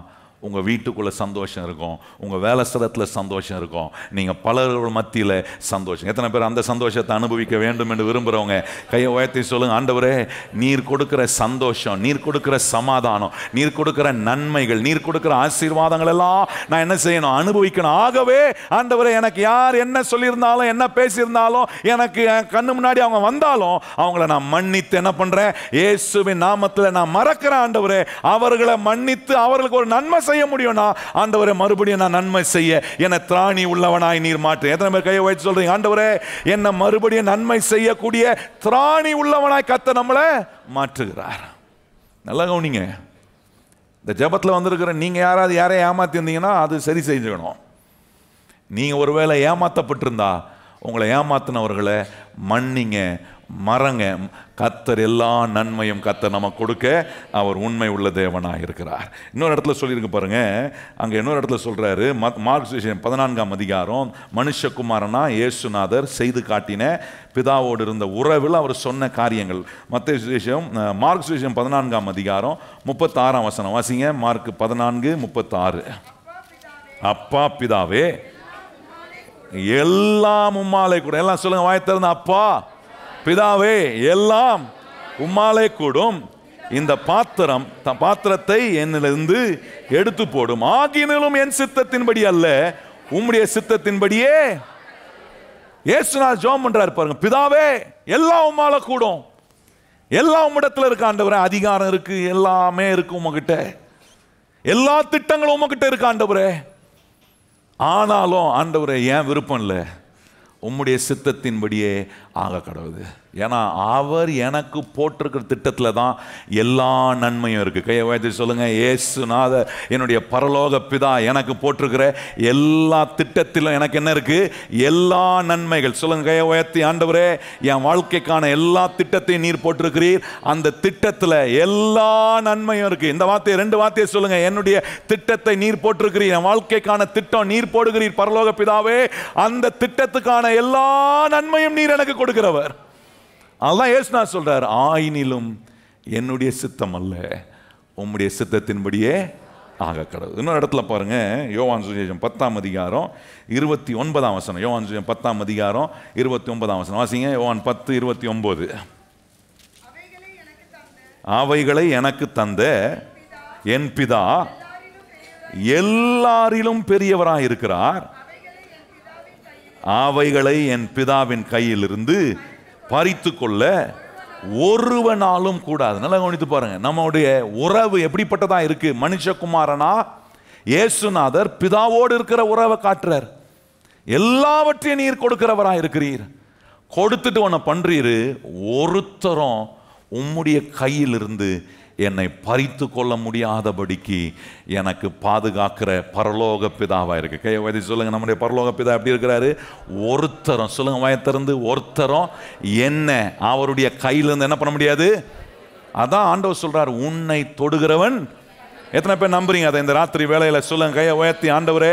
உங்கள் வீட்டுக்குள்ளே சந்தோஷம் இருக்கும், உங்கள் வேலை ஸ்தலத்தில் சந்தோஷம் இருக்கும், நீங்கள் பலர்கள் மத்தியில் சந்தோஷம். எத்தனை பேர் அந்த சந்தோஷத்தை அனுபவிக்க வேண்டும் என்று விரும்புகிறவங்க கையை உயர்த்தி சொல்லுங்கள், ஆண்டவரே நீர் கொடுக்குற சந்தோஷம், நீர் கொடுக்குற சமாதானம், நீர் கொடுக்குற நன்மைகள், நீர் கொடுக்குற ஆசீர்வாதங்கள் எல்லாம் நான் என்ன செய்யணும்? அனுபவிக்கணும். ஆகவே ஆண்டவரே எனக்கு யார் என்ன சொல்லியிருந்தாலும் என்ன பேசியிருந்தாலும் எனக்கு என் கண்ணு முன்னாடி அவங்க வந்தாலும் அவங்கள நான் மன்னித்து என்ன பண்ணுறேன்? இயேசுவின் நாமத்தில் நான் மறக்கிறேன். ஆண்டவரே அவர்களை மன்னித்து அவர்களுக்கு ஒரு நன்மை செய்ய முடியும்னா ஆண்டவரே மறுபடியும் நான் நன்மை செய்ய என்னை திராணி உள்ளவனாய் நீர் மாற்று. எத்தனை பேர் கையை வைத்து சொல்றீங்க, ஆண்டவரே என்ன மறுபடியும் நன்மை செய்யக்கூடிய திராணி உள்ளவனாய் கர்த்தர் நம்மளை மாற்றுகிறார். நல்லா கவனிங்க, இந்த ஜெபத்தில் வந்திருக்கிற நீங்க யாராவது யாரையும் ஏமாத்தி இருந்தீங்கன்னா அது சரி செஞ்சுக்கணும். நீங்க ஒருவேளை ஏமாத்தப்பட்டிருந்தா உங்களை ஏமாத்தினவர்களை மன்னிங்க, மறங்க. கர்த்தர் எல்லா நன்மையும் கர்த்தர் நமக்கு கொடுக்க அவர் உண்மை உள்ள தேவனாக இருக்கிறார். இன்னொரு இடத்துல சொல்லியிருக்கு பாருங்க, அங்கே இன்னொரு இடத்துல சொல்றாரு, மார்க் சுவிசேஷம் 14ஆம் அதிகாரம், மனுஷகுமாரனா இயேசுநாதர் செய்து காட்டின பிதாவோடு இருந்த உறவில் அவர் சொன்ன காரியங்கள். மத்தேயு சுவிசேஷம் மார்க் சுவிசேஷம் 14ஆம் அதிகாரம் 36ஆம் வசனம் வாசிங்க. மார்க் 14:36. அப்பா பிதாவே எல்லாம் உம்மாலே கூட. எல்லாம் சொல்லுங்க வாய் திறந்து, அப்பா பிதாவே எல்லாம் உம்மாலே கூடும். இந்த பாத்திரத்தை என்னிலிருந்து எடுத்து போடும். ஆகினாலும் என் சித்தத்தின்படி அல்ல உம்முடைய சித்தத்தின்படியே. இயேசுநாதர் ஜெபம் பண்றாரு பாருங்க, பிதாவே எல்லாம் உம்மாலே கூடும், எல்லாம் உம்மிடத்துல இருக்கு ஆண்டவரே, அதிகாரம் இருக்கு, எல்லாமே இருக்கு உங்ககிட்ட, எல்லா திட்டங்களும் உமக்கிட்ட இருக்கு ஆண்டவரே. ஆனாலும் ஆண்டவரே என் விருப்பம் இல்லை, உம்முடைய சித்தத்தின்படியே ஆக கடவுது. ஏன்னா அவர் எனக்கு போட்டிருக்கிற திட்டத்தில் தான் எல்லா நன்மையும் இருக்குது. கையை உயர்த்தி சொல்லுங்கள், இயேசுநாதர் என்னுடைய பரலோக பிதா எனக்கு போட்டிருக்கிற எல்லா திட்டத்திலும் எனக்கு என்ன இருக்குது? எல்லா நன்மைகள். சொல்லுங்கள் கையை உயர்த்தி, ஆண்டவரே என் வாழ்க்கைக்கான எல்லா திட்டத்தையும் நீர் போட்டிருக்கிறீர், அந்த திட்டத்தில் எல்லா நன்மையும் இருக்குது. இந்த வார்த்தையை 2 வார்த்தையை சொல்லுங்கள், என்னுடைய திட்டத்தை நீர் போட்டிருக்கிறீர், என் வாழ்க்கைக்கான திட்டம் நீர் போடுகிறீர் பரலோக பிதாவே, அந்த திட்டத்துக்கான எல்லா நன்மையும் நீர் எனக்கு கொடுக்கிறவர். அதான் இயேசுநாதர் சொல்றார், ஆயினிலும் என்னுடைய சித்தம் அல்ல, உம்முடைய சித்தத்தின்படியே ஆக கடவுள். இன்னொரு இடத்துல பாருங்க, யோவான் சுவிசேஷம் 10ஆம் அதிகாரம் 29ஆம் வசனம். யோவான் சுவிசேஷம் 10ஆம் அதிகாரம் 29ஆம் வசனம் வாசிங்க. யோவான் 10:29. அவைகளை எனக்கு தந்த என் பிதா எல்லாரிலும் பெரியவராய் இருக்கிறார், அவைகளை என் பிதாவின் கையிலிருந்து பறித்து கொள்ள ஒருவனாலும் கூடாது. நல்லா கவனித்து பாருங்க, நம்முடைய உறவு எப்படிப்பட்டதா இருக்கு? மனுஷகுமாரனா இயேசுநாதர் பிதாவோடு இருக்கிற உறவை காட்டுறார். எல்லாவற்றையும் நீர் கொடுக்கிறவரா இருக்கிறீர், கொடுத்துட்டு உன்னை பண்றீரு, ஒருத்தரும் உம்முடைய கையிலிருந்து என்னை பறித்து கொள்ள முடியாதபடிக்கு எனக்கு பாதுகாக்கிற பரலோக பிதாவா இருக்கு. கையை வைத்து சொல்லுங்க, நம்முடைய பரலோக பிதா எப்படி இருக்கிறாரு? ஒருத்தரும், சொல்லுங்க வாயத்திறந்து, ஒருத்தரும் என்ன அவருடைய கையிலிருந்து என்ன பண்ண முடியாது. அதான் ஆண்டவர் சொல்றார், உன்னை தொடுகிறவன். எத்தனை பேர் நம்புறீங்க அதை இந்த ராத்திரி வேளையில? சொல்லுங்க கையை உயர்த்தி, ஆண்டவரே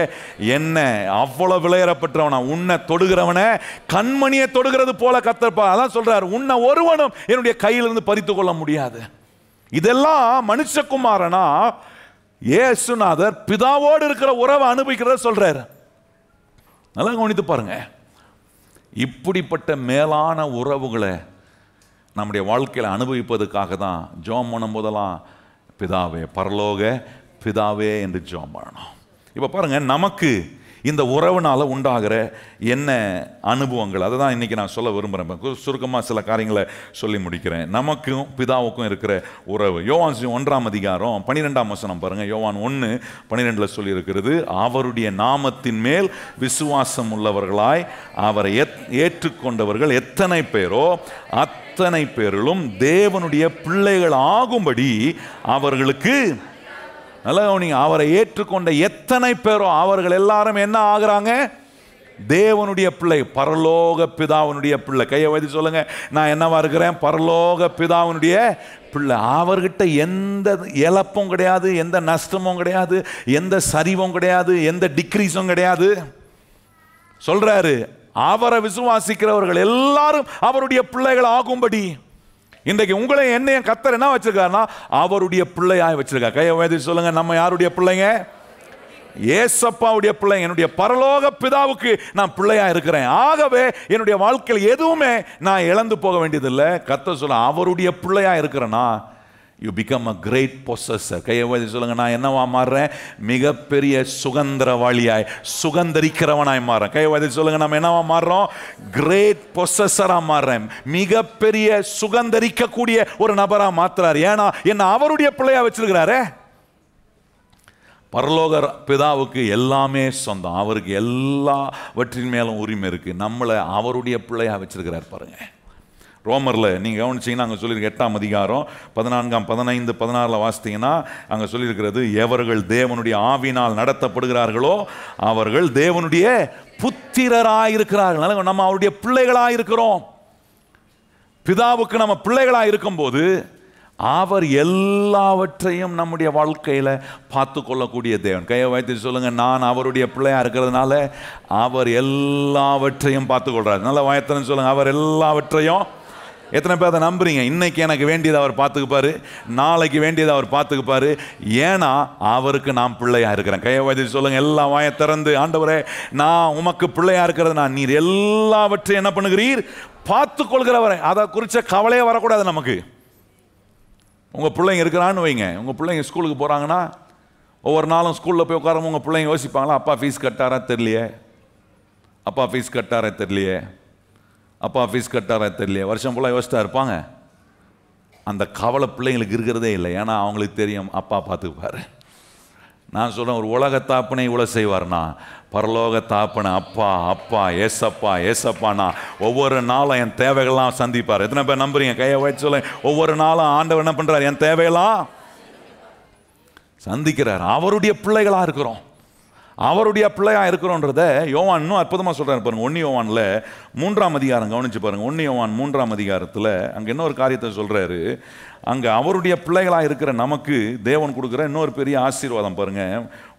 என்ன அவ்வளவு விளையரப்பட்டவனா, உன்னை தொடுகிறவனை கண்மணியை தொடுகிறது போல கத்தர்ப்பா. அதான் சொல்றாரு, உன்னை ஒருவனும் என்னுடைய கையிலிருந்து பறித்து கொள்ள முடியாது. இதெல்லாம் மனுஷகுமாரனா இயேசுநாதர் பிதாவோடு இருக்கிற உறவை அனுபவிக்கிறத சொல்றாரு. நல்லா கவனித்து பாருங்க, இப்படிப்பட்ட மேலான உறவுகளை நம்முடைய வாழ்க்கையில் அனுபவிப்பதற்காக தான் ஜெபம் பண்ணும் போதெல்லாம் பிதாவே, பரலோக பிதாவே என்று ஜெபம் பண்ணணும். இப்போ பாருங்க, நமக்கு இந்த உறவுனால உண்டாகிற என்ன அனுபவங்கள், அதை தான் இன்னைக்கு நான் சொல்ல விரும்புகிறேன். சுருக்கமாக சில காரியங்களை சொல்லி முடிக்கிறேன். நமக்கும் பிதாவுக்கும் இருக்கிற உறவு. யோவான் 1ஆம் அதிகாரம் 12ஆம் வசனம் பாருங்க. யோவான் 1:12 சொல்லி இருக்கிறது, அவருடைய நாமத்தின் மேல் விசுவாசம் உள்ளவர்களாய் அவரை ஏற்றுக்கொண்டவர்கள் எத்தனை பேரோ அத்தனை பேரிலும் தேவனுடைய பிள்ளைகள் ஆகும்படி அவர்களுக்கு. நல்லா நீங்க, அவரை ஏற்றுக்கொண்ட எத்தனை பேரோ அவர்கள் எல்லாரும் என்ன ஆகுறாங்க? தேவனுடைய பிள்ளை, பரலோக பிதாவினுடைய பிள்ளை. கையை வைத்து சொல்லுங்க, நான் என்னவா இருக்கிறேன்? பரலோக பிதாவினுடைய பிள்ளை. அவர்கிட்ட எந்த இழப்பும் கிடையாது, எந்த நஷ்டமும் கிடையாது, எந்த சரிவும் கிடையாது, எந்த டிக்ரீஸும் கிடையாது. சொல்றாரு, அவரை விசுவாசிக்கிறவர்கள் எல்லாரும் அவருடைய பிள்ளைகள் ஆகும்படி. இன்றைக்கு உங்களை என்னையும் கர்த்தர் என்ன வச்சிருக்காருன்னா அவருடைய பிள்ளையாய் வச்சிருக்கார். கையை உயர்த்தி சொல்லுங்க, நம்ம யாருடைய பிள்ளைங்க? ஏசப்பாவுடைய பிள்ளைங்க. என்னுடைய பரலோக பிதாவுக்கு நான் பிள்ளையா இருக்கிறேன். ஆகவே என்னுடைய வாழ்க்கையில் எதுவுமே நான் இழந்து போக வேண்டியதில்லை. கர்த்தர் சொல்ல, அவருடைய பிள்ளையா இருக்கிறேன்னா you become a great possessor. கையை வைத்து சொல்லுங்க, நான் என்னவா மாறுறேன்? மிகப்பெரிய சுகந்திரவாளியாய், சுகந்தரிக்கிறவனாய் மாறுறேன். கையை வைத்து சொல்லுங்க, நம்ம என்னவா மாறுறோம்? கிரேட் பொசஸரா மாறுறேன். மிகப்பெரிய சுகந்தரிக்கக்கூடிய ஒரு நபரா மாத்துறாரு. ஏன்னா என்ன அவருடைய பிள்ளையா வச்சிருக்கிறாரே. பரலோக பிதாவுக்கு எல்லாமே சொந்தம், அவருக்கு எல்லாவற்றின் மேலும் உரிமை இருக்கு. நம்மளை அவருடைய பிள்ளையா வச்சிருக்கிறார். பாருங்க, ரோமரில் நீங்கள் கவனிச்சிங்கன்னா அங்கே சொல்லியிருக்க 8ஆம் அதிகாரம் 14, 15, 16 வாசித்தீங்கன்னா அங்கே சொல்லியிருக்கிறது, எவர்கள் தேவனுடைய ஆவினால் நடத்தப்படுகிறார்களோ அவர்கள் தேவனுடைய புத்திரராயிருக்கிறார்கள். நம்ம அவருடைய பிள்ளைகளாயிருக்கிறோம். பிதாவுக்கு நம்ம பிள்ளைகளாக இருக்கும்போது அவர் எல்லாவற்றையும் நம்முடைய வாழ்க்கையில் பார்த்து கொள்ளக்கூடிய தேவன். கையை வைத்து சொல்லுங்க, நான் அவருடைய பிள்ளையா இருக்கிறதுனால அவர் எல்லாவற்றையும் பார்த்து கொள்றாரு. நல்ல வாயத்தன்னு சொல்லுங்க, அவர் எல்லாவற்றையும். எத்தனை பேர் அதை நம்புறீங்க? இன்னைக்கு எனக்கு வேண்டியதை அவர் பார்த்துக்குப்பாரு, நாளைக்கு வேண்டியதை அவர் பார்த்துக்குப்பாரு. ஏன்னா அவருக்கு நான் பிள்ளையா இருக்கிறேன். கையை வைத்து சொல்லுங்க, எல்லா வாயை திறந்து, ஆண்டவரே நான் உமக்கு பிள்ளையா இருக்கிறது, நான் நீர் எல்லாவற்றையும் என்ன பண்ணுகிறீர்? பார்த்து கொள்கிறவரை. அதை குறித்த கவலையே வரக்கூடாது நமக்கு. உங்கள் பிள்ளைங்க இருக்கிறான்னு வைங்க, உங்கள் பிள்ளைங்க ஸ்கூலுக்கு போகிறாங்கன்னா ஒவ்வொரு நாளும் ஸ்கூலில் போய் உட்காரவும் உங்கள் பிள்ளைங்க யோசிப்பாங்களா, அப்பா ஃபீஸ் கட்டாரா தெரியலையே, அப்பா ஃபீஸ் கட்டாரா தெரியலையே, அப்பா ஃபீஸ் கட்டாரா தெரியலையே, வருஷம் ஃபுல்லாக யோசிச்சா இருப்பாங்க. அந்த கவலை பிள்ளைங்களுக்கு இருக்கிறதே இல்லை. ஏன்னா அவங்களுக்கு தெரியும் அப்பா பார்த்துக்குப்பாரு. நான் சொல்கிறேன், ஒரு உலக தாப்பனை இவ்வளோ செய்வார்னா, பரலோக தாப்பனை அப்பா அப்பா ஏசப்பா ஏசப்பானா ஒவ்வொரு நாளும் என் தேவைகள்லாம் சந்திப்பார். எத்தனை பேர் நம்புறீங்க? கையை வச்சு சொல்ல. ஒவ்வொரு நாளும் ஆண்டவர் என்ன பண்ணுறார்? என் தேவையெல்லாம் சந்திக்கிறார். அவருடைய பிள்ளைகளாக இருக்கிறோம், அவருடைய பிள்ளையாக இருக்கிறோன்றத யோவான் இன்னும் அற்புதமாக சொல்கிறார் பாருங்க. 1 யோவானில் 3ஆம் அதிகாரம் கவனிச்சு பாருங்க. 1 யோவான் 3ஆம் அதிகாரத்தில் அங்கே இன்னொரு காரியத்தை சொல்கிறாரு. அங்கே அவருடைய பிள்ளைகளாக இருக்கிற நமக்கு தேவன் கொடுக்குற இன்னொரு பெரிய ஆசீர்வாதம் பாருங்க.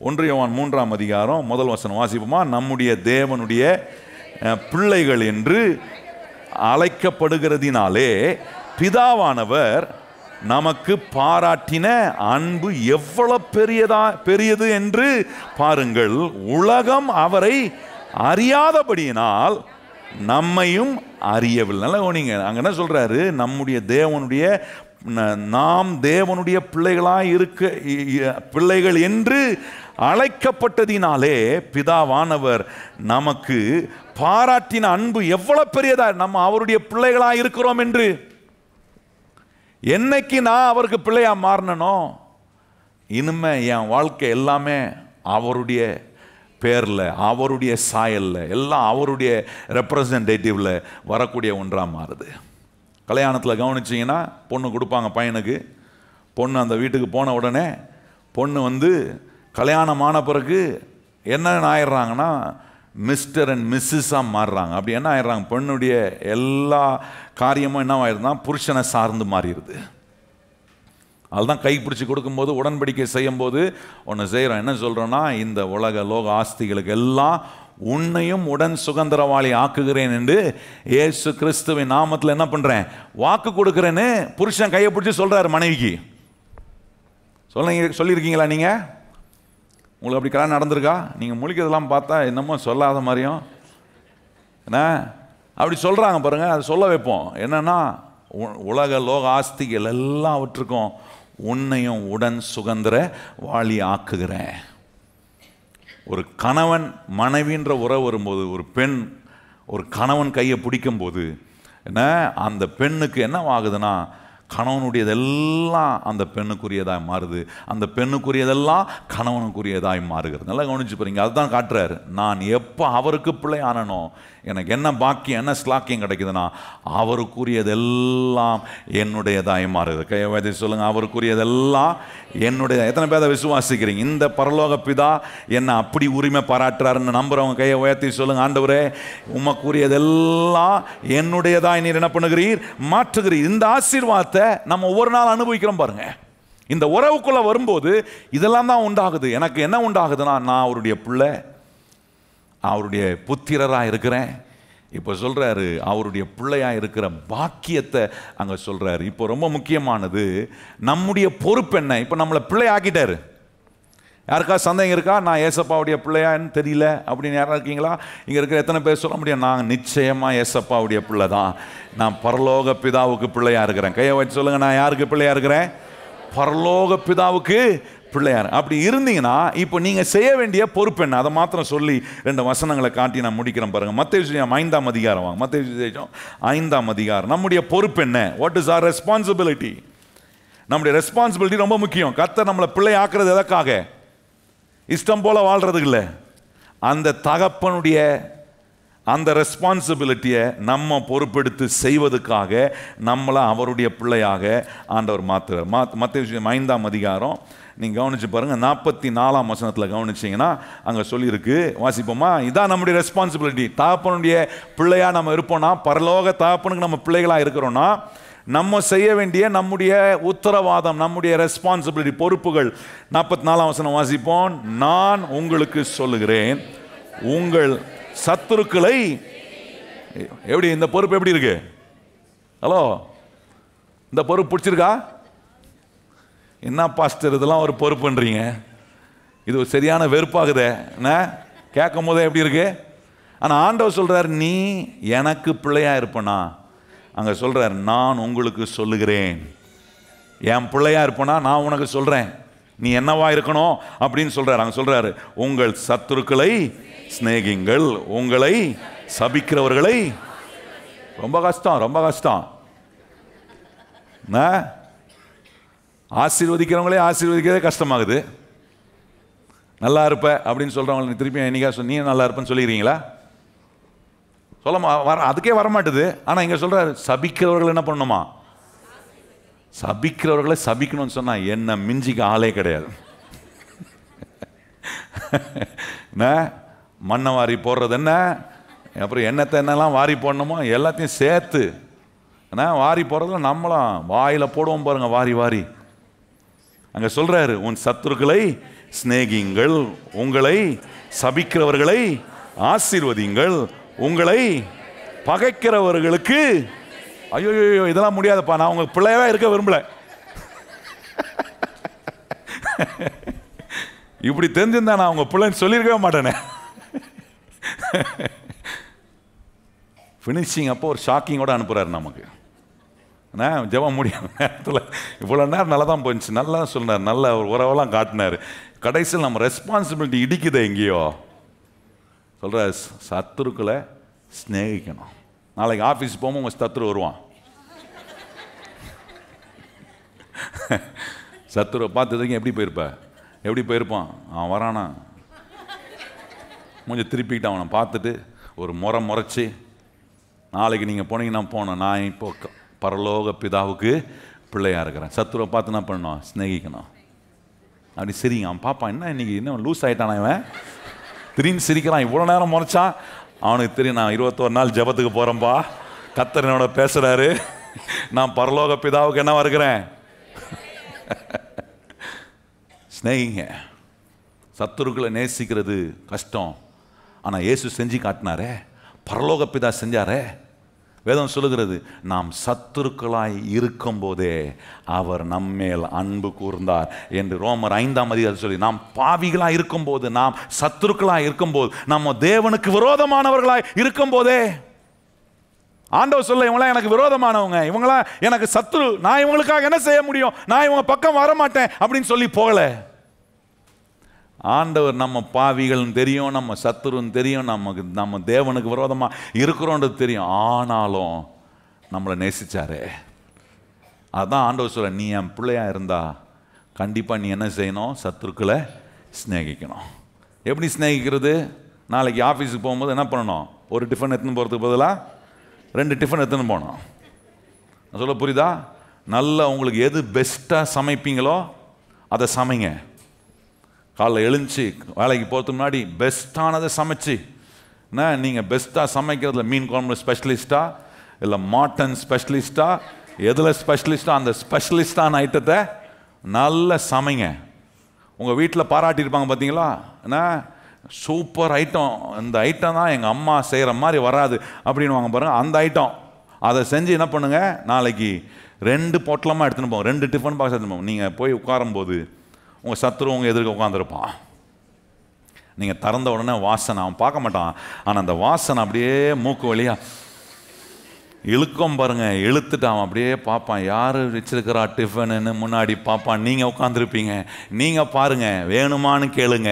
1 யோவான் 3ஆம் அதிகாரம் முதல் வசனம் வாசிப்போமா? நம்முடைய தேவனுடைய பிள்ளைகள் என்று அழைக்கப்படுகிறதினாலே பிதாவானவர் நமக்கு பாராட்டின அன்பு எவ்வளவு பெரியது என்று பாருங்கள். உலகம் அவரை அறியாதபடியினால் நம்மையும் அறியவில்லை. நல்லா கவனிங்க. அங்க என்ன சொல்றாரு? நம்முடைய தேவனுடைய, நாம் தேவனுடைய பிள்ளைகள் என்று அழைக்கப்பட்டதினாலே பிதாவானவர் நமக்கு பாராட்டின அன்பு எவ்வளவு பெரியதா, நம்ம அவருடைய பிள்ளைகளா இருக்கிறோம் என்று. என்னைக்கு நான் அவருக்கு பிள்ளையா மாறினோ, இனிமே என் வாழ்க்கை எல்லாமே அவருடைய பேரில், அவருடைய சாயலில், எல்லாம் அவருடைய ரெப்ரசன்டேட்டிவ்ல வரக்கூடிய ஒன்றாக மாறுது. கல்யாணத்தில் கவனிச்சிங்கன்னா பொண்ணு கொடுப்பாங்க பையனுக்கு. பொண்ணு அந்த வீட்டுக்கு போன உடனே பொண்ணு கல்யாணமான பிறகு என்ன ஆயிடுறாங்கன்னா மிஸ்டர் அண்ட் மிஸ்ஸஸாக மாறுறாங்க. அப்படி என்ன ஆயிடுறாங்க? பெண்ணுடைய எல்லா காரியமும் என்ன ஆயிடுதுன்னா புருஷனை சார்ந்து மாறிடுது. அதுதான் கை பிடிச்சி கொடுக்கும்போது, உடன்படிக்கை செய்யும் போது ஒன்று செய்கிறோம். என்ன சொல்கிறோன்னா, இந்த உலக லோக ஆஸ்திகளுக்கு எல்லாம் உன்னையும் உடன் சுதந்திரவாளி ஆக்குகிறேன் என்று இயேசு கிறிஸ்துவின் நாமத்தில் என்ன பண்ணுறேன்? வாக்கு கொடுக்குறேன்னு புருஷன் கையை பிடிச்சி சொல்கிறாரு மனைவிக்கு. சொல்லியிருக்கீங்களா நீங்கள்? உங்களுக்கு அப்படி கல்யாணம் நடந்திருக்கா? நீங்கள் முழிக்கிறதெல்லாம் பார்த்தா என்னமோ சொல்லாத மாதிரியும் என்ன அப்படி சொல்கிறாங்க பாருங்கள். அதை சொல்ல வைப்போம். என்னென்னா, உலக லோக ஆஸ்திகள் எல்லாவற்றுக்கும் உன்னையும் உடன் சுதந்திர வாளி ஆக்குகிறேன். ஒரு கணவன் மனைவின்ற உறவு வரும்போது, ஒரு பெண் ஒரு கணவன் கையை பிடிக்கும்போது என்ன, அந்த பெண்ணுக்கு என்ன ஆகுதுன்னா, கணவனுடையதெல்லாம் அந்த பெண்ணுக்குரியதாய் மாறுது, அந்த பெண்ணுக்குரியதெல்லாம் கணவனுக்குரியதாய் மாறுகிறது. நல்லா கவனிச்சு போறீங்க. அதுதான் காட்டுறாரு. நான் எப்போ அவருக்கு பிள்ளை ஆனனோ எனக்கு என்ன பாக்கியம், என்ன ஸ்லாக்கியம் கிடைக்குதுன்னா, அவருக்குரியதெல்லாம் என்னுடையதாய் மாறுது. கையை சொல்லுங்க, அவருக்குரியதெல்லாம் என்னுடைய. எத்தனை பேரை விசுவாசிக்கிறீங்க? இந்த பரலோக பிதா என்னை அப்படி உரிமை பாராட்டுறாருன்னு நம்புறவங்க கையை உயர்த்தி சொல்லுங்க, ஆண்டவரே உமக்குரியதெல்லாம் என்னுடையதாய் நீர் என்ன பண்ணுகிறீர்? மாற்றுகிறீர். இந்த ஆசீர்வாதத்தை நம்ம ஒவ்வொரு நாள் அனுபவிக்கிறோம் பாருங்க. இந்த உறவுக்குள்ள வரும்போது இதெல்லாம் தான் உண்டாகுது. எனக்கு என்ன உண்டாகுதுன்னா, நான் அவருடைய பிள்ளை, அவருடைய புத்திரராக இருக்கிறேன். இப்போ சொல்றாரு அவருடைய பிள்ளையா இருக்கிற பாக்கியத்தை அங்க சொல்றாரு. இப்போ ரொம்ப முக்கியமானது நம்முடைய பொறுப்பு என்ன? இப்போ நம்மளை பிள்ளை ஆக்கிட்டாரு. யாருக்கா சந்தேகம் இருக்கா? நான் ஏசப்பாவுடைய பிள்ளையான்னு தெரியல அப்படின்னு யாரா இருக்கீங்களா? இங்கே இருக்கிற எத்தனை பேர் சொல்ல முடியும்? நான் நிச்சயமாக ஏசப்பாவுடைய பிள்ளை தான், நான் பரலோக பிதாவுக்கு பிள்ளையா இருக்கிறேன். கையை வச்சு சொல்லுங்க, நான் யாருக்கு பிள்ளையா இருக்கிறேன்? பரலோக பிதாவுக்கு பிள்ளையார். அப்படி இருந்தீங்கன்னா இப்போ நீங்கள் செய்ய வேண்டிய பொறுப்பு என்ன? அதை மாத்திரம் சொல்லி 2 வசனங்களை காட்டி நான் முடிக்கிறேன் பாருங்க. மத்தேயு 5ஆம் அதிகாரம் வாங்க. மத்தேயு 5ஆம் அதிகாரம். நம்முடைய பொறுப்பு என்ன? What is our responsibility? நம்முடைய ரெஸ்பான்சிபிலிட்டி ரொம்ப முக்கியம். கர்த்தர் நம்மளை பிள்ளை ஆக்குறது எதற்காக? இஷ்டம் போல வாழ்றதுக்கு இல்லை. அந்த தகப்பனுடைய அந்த ரெஸ்பான்சிபிலிட்டியை நம்ம பொறுப்பெடுத்து செய்வதற்காக நம்மளை அவருடைய பிள்ளையாக ஆண்டவர் மாற்றுறார். மத்தேயு 5ஆம் அதிகாரம் நீங்கள் கவனிச்சு பாருங்கள். 44ஆம் வசனத்தில் கவனிச்சிங்கன்னா அங்கே சொல்லியிருக்கு. வாசிப்போமா? இதான் நம்முடைய ரெஸ்பான்சிபிலிட்டி. தகப்பனுடைய பிள்ளையாக நம்ம இருப்போம்னா, பரலோக தகப்பனுக்கு நம்ம பிள்ளைகளாக இருக்கிறோன்னா, நம்ம செய்ய வேண்டிய நம்முடைய உத்தரவாதம், நம்முடைய ரெஸ்பான்சிபிலிட்டி, பொறுப்புகள். 44ஆம் வசனம் வாசிப்போம். நான் உங்களுக்கு சொல்லுகிறேன், உங்கள் சத்துருக்களை. எப்படி இந்த பொறுப்பு எப்படி இருக்கு? ஹலோ, இந்த பொறுப்பு பிடிச்சிருக்கா? என்ன பாஸ்டர் இதெல்லாம் ஒரு பொறுப்புன்றீங்க? இது ஒரு சரியான வெறுப்பாகுதே என்ன கேட்கும் போதே. எப்படி இருக்கு? ஆனால் ஆண்டவர் சொல்றார், நீ எனக்கு பிள்ளையா இருப்பனா, அங்கே சொல்றார், நான் உங்களுக்கு சொல்லுகிறேன். என் பிள்ளையா இருப்பனா நான் உனக்கு சொல்றேன், நீ என்னவா இருக்கணும் அப்படின்னு சொல்றாரு. அங்கே சொல்றாரு, உங்கள் சத்துருக்களை சிநேகிங்கள், உங்களை சபிக்கிறவர்களை. ரொம்ப கஷ்டம், ரொம்ப கஷ்டம். ஆசீர்வதிக்கிறவங்களே ஆசீர்வதிக்கிறதே கஷ்டமாகுது. நல்லா இருப்ப அப்படின்னு சொல்கிறவங்களுக்கு திருப்பி என்னைக்கா நீ நல்லா இருப்பேன்னு சொல்லிடுறீங்களா? சொல்ல அதுக்கே வரமாட்டுது. ஆனால் இங்கே சொல்கிறார், சபிக்கிறவர்கள் என்ன பண்ணணுமா? சபிக்கிறவர்களை சபிக்கணும்னு சொன்னால் என்ன மிஞ்சிக்க ஆளே கிடையாது. என்ன மண்ணை வாரி போடுறது என்ன, அப்புறம் என்னத்தை என்னெல்லாம் வாரி போடணுமோ எல்லாத்தையும் சேர்த்து ஏன்னா வாரி போடுறதுல நம்மளாம் வாயில் போடுவோம் பாருங்க, வாரி வாரி. அங்கே சொல்கிறாரு, உன் சத்துருக்களை சிநேகிங்கள், உங்களை சபிக்கிறவர்களை ஆசீர்வதிங்கள், உங்களை பகைக்கிறவர்களுக்கு. ஐயோ இதெல்லாம் முடியாதுப்பா, நான் உங்க பிள்ளையவே இருக்க விரும்பல. இப்படி தெரிஞ்சிருந்தா நான் உங்க பிள்ளைன்னு சொல்லியிருக்கவே மாட்டேனே. ஃபினிஷிங் அப்போ ஒரு ஷாக்கிங்கோட அனுப்புறாரு நமக்கு. ஜெபம் முடியும் நேரத்தில் இவ்வளோ நேரம் நல்லா தான் போயிடுச்சு, நல்லா சொன்னார், நல்ல ஒரு உறவெல்லாம் காட்டினார். கடைசியில் நம்ம ரெஸ்பான்சிபிலிட்டி இடிக்குது எங்கேயோ. சொல்கிற சத்துருக்களை ஸ்நேகிக்கணும். நாளைக்கு ஆஃபீஸ் போகும்போது உங்கள் சத்துரு வருவான். சத்துருவை பார்த்ததுக்கு எப்படி போயிருப்பான்? அவன் வரானா கொஞ்சம் திருப்பிக்கிட்டு அவனை பார்த்துட்டு ஒரு முறைச்சி, நாளைக்கு நீங்கள் போனீங்கன்னா போனோம், நான் இப்போ பரலோக பிதாவுக்கு பிள்ளையாக இருக்கிறேன். சத்துருவை பார்த்து என்ன பண்ணணும்? ஸ்நேகிக்கணும். அப்படி சரிங்க. அவன் பாப்பான், என்ன இன்னைக்கு இன்னும் லூஸ் ஆகிட்டானா இவன், திடீர்னு சிரிக்கிறான், இவ்வளோ நேரம் முறைச்சான். அவனுக்கு தெரியும், நான் 21 நாள் ஜெபத்துக்கு போகிறேன்ப்பா, கர்த்தர் என்னோட பேசுகிறாரு, நான் பரலோக பிதாவுக்கு என்னவா இருக்கிறேன். ஸ்நேகிங்க. சத்துருக்களை நேசிக்கிறது கஷ்டம், ஆனால் இயேசு செஞ்சு காட்டினாரே, பரலோக பிதா செஞ்சாரே. வேதம் சொல்லுகிறது, நாம் சத்துருக்களாய் இருக்கும் போதே அவர் நம்மேல் அன்பு கூர்ந்தார் என்று ரோமர் 5ஆம் அதிகாரம் சொல்லி, நாம் பாவிகளாய் இருக்கும் போது, நாம் சத்துருக்களாய் இருக்கும் போது, நம்ம தேவனுக்கு விரோதமானவர்களாய் இருக்கும் போதே, ஆண்டவர் சொல்ல, இவங்களாம் எனக்கு விரோதமானவங்க, இவங்களாம் எனக்கு சத்துரு, நான் இவங்களுக்காக என்ன செய்ய முடியும், நான் இவங்க பக்கம் வரமாட்டேன் அப்படின்னு சொல்லி போகல. ஆண்டவர் நம்ம பாவிகள்னு தெரியும், நம்ம சத்துருன்னு தெரியும், நம்ம தேவனுக்கு விரோதமாக இருக்கிறோன்றது தெரியும், ஆனாலும் நம்மளை நேசிச்சாரே. அதான் ஆண்டவர் சொல்ல, நீ என் பிள்ளையா இருந்தா கண்டிப்பாக நீ என்ன செய்யணும்? சத்துருக்களை ஸ்நேகிக்கணும். எப்படி ஸ்நேகிக்கிறது? நாளைக்கு ஆஃபீஸுக்கு போகும்போது என்ன பண்ணணும்? ஒரு டிஃபன் எடுத்துன்னு போகிறதுக்கு பதிலாக 2 டிஃபன் எடுத்துன்னு போகணும். சொல்ல புரியுதா? நல்லா உங்களுக்கு எது பெஸ்ட்டாக சமைப்பீங்களோ அதை சமைங்க. காலைல எழுந்துச்சு வேலைக்கு போகிறதுக்கு முன்னாடி பெஸ்ட்டானதை சமைச்சு, நீங்கள் பெஸ்ட்டாக சமைக்கிறதுல மீன் குழம்பு ஸ்பெஷலிஸ்ட்டா இல்லை மாட்டன் ஸ்பெஷலிஸ்ட்டா, எதில் ஸ்பெஷலிஸ்ட்டா அந்த ஸ்பெஷலிஸ்டான ஐட்டத்தை நல்லா சமைங்க. உங்கள் வீட்டில் பாராட்டியிருப்பாங்க பார்த்தீங்களா, என்ன சூப்பர் ஐட்டம், இந்த ஐட்டம் தான் எங்கள் அம்மா செய்கிற மாதிரி வராது அப்படின்னு வாங்க பாருங்கள். அந்த ஐட்டம் அதை செஞ்சு என்ன பண்ணுங்கள், நாளைக்கு 2 பொட்டலமாக எடுத்துன்னு போங்க, 2 டிஃபன் பாக்ஸ் எடுத்துன்னு போங்க. நீங்கள் போய் உட்காரும்போது உங்கள் சத்துரு உங்கள் எதிர்க்க உட்காந்துருப்பான். நீங்கள் திறந்த உடனே வாசனை அவன் பார்க்க மாட்டான், ஆனால் அந்த வாசனை அப்படியே மூக்கு வழியாக இழுக்கும் பாருங்க. இழுத்துட்டு அவன் அப்படியே பார்ப்பான், யார் வச்சிருக்கிறா டிஃபனுன்னு முன்னாடி பார்ப்பான். நீங்கள் உட்காந்துருப்பீங்க, நீங்கள் பாருங்க, வேணுமான்னு கேளுங்க,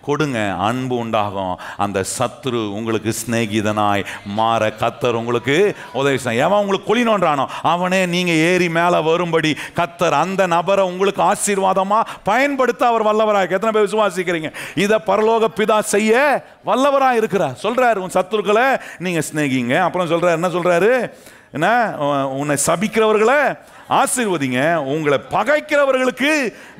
கொடுங்க, அன்பு உண்டாகும். அந்த சத்துரு உங்களுக்கு சிநேகிதனாய் மாற கர்த்தர் உங்களுக்கு உதவி செய்ய. எவன் உங்களுக்கு குழினோன்றானோ அவனே நீங்கள் ஏறி மேலே வரும்படி கர்த்தர் அந்த நபரை உங்களுக்கு ஆசீர்வாதமாக பயன்படுத்த அவர் வல்லவராக. எத்தனை பேர் விசுவாசிக்கிறீங்க? இதை பரலோக பிதா செய்ய வல்லவராக இருக்கிறார். சொல்றாரு, உன் சத்துருக்களை நீங்க சிநேகிங்க. அப்புறம் சொல்றாரு, என்ன சொல்றாரு? என்ன, உன்னை சபிக்கிறவர்களை ஆசீர்வதிங்க, உங்களை பகைக்கிறவர்களுக்கு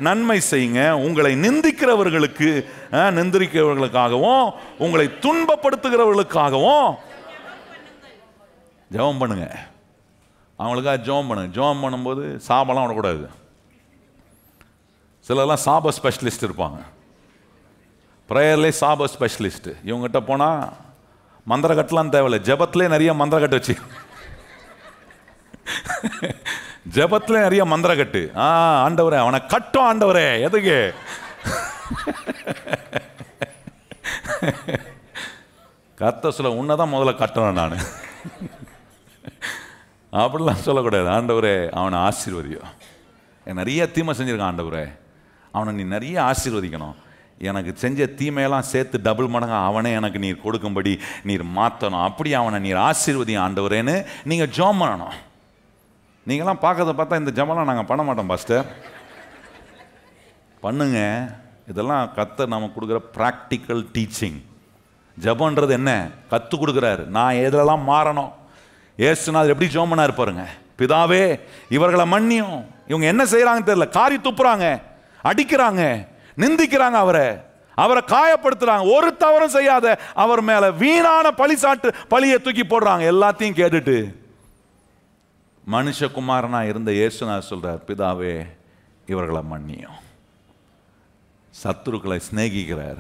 நன்மை செய்யுங்க, உங்களை நிந்திக்கிறவர்களுக்காகவும் உங்களை துன்பப்படுத்துகிறவர்களுக்காகவும் ஜெபம் பண்ணுங்க. அவங்களுக்காக ஜெபம் பண்ணுங்க. ஜெபம் பண்ணும்போது சாபம்லாம் விடக்கூடாது. சிலர்லாம் சாப ஸ்பெஷலிஸ்ட் இருப்பாங்க, ப்ரேயர்லே சாப ஸ்பெஷலிஸ்ட். இவங்ககிட்ட போனால் மந்திரக்கட்டெலாம் தேவையில்லை, ஜெபத்திலே நிறைய மந்திரக்கட்டு வச்சு ஜெபத்திலே நிறைய மந்திரக்கட்டு. ஆண்டவரே அவனை கட்டும், ஆண்டவரே எதுக்கு? கர்த்தர் சொல்ல, உன்னைதான் முதல்ல கட்டணும் நான் அப்படிலாம் சொல்லக்கூடாது. ஆண்டவரே அவனை ஆசீர்வதியோ, நிறைய தீமை செஞ்சிருக்கான் ஆண்டவரே, அவனை நீ நிறைய ஆசீர்வதிக்கணும், எனக்கு செஞ்ச தீமையெல்லாம் சேர்த்து டபுள் மடங்காக அவனே எனக்கு நீர் கொடுக்கும்படி நீர் மாற்றணும், அப்படி அவனை நீர் ஆசீர்வதியும் ஆண்டவரேன்னு நீங்கள் ஜெபம் பண்ணணும். நீங்களாம் பார்க்கறத பார்த்தா இந்த ஜெபம்லாம் நாங்கள் பண்ண மாட்டோம் பாஸ்டர். பண்ணுங்க, இதெல்லாம் கர்த்தர் நமக்கு கொடுக்குற ப்ராக்டிக்கல் டீச்சிங். ஜெபம்ன்றது என்ன கற்றுக் கொடுக்குறாரு. நான் எதிலெல்லாம் மாறணும். ஏசுநாதர் எப்படி ஜெபம் பண்ணாரு பாருங்க. பிதாவே இவர்களை மன்னியும். இவங்க என்ன செய்யறாங்கன்னு தெரியல. காரி துப்புறாங்க, அடிக்கிறாங்க, நிந்திக்கிறாங்க, அவரை காயப்படுத்துறாங்க. ஒரு தவறும் செய்யாத அவர் மேல வீணான பழியை தூக்கி போடுறாங்க. எல்லாத்தையும் கேட்டுட்டு மனுஷகுமாரனா இருந்த இயேசுநாதர் சொல்றார், பிதாவே இவர்களை மன்னியும். சத்துருக்களை சிநேகிக்கிறார்,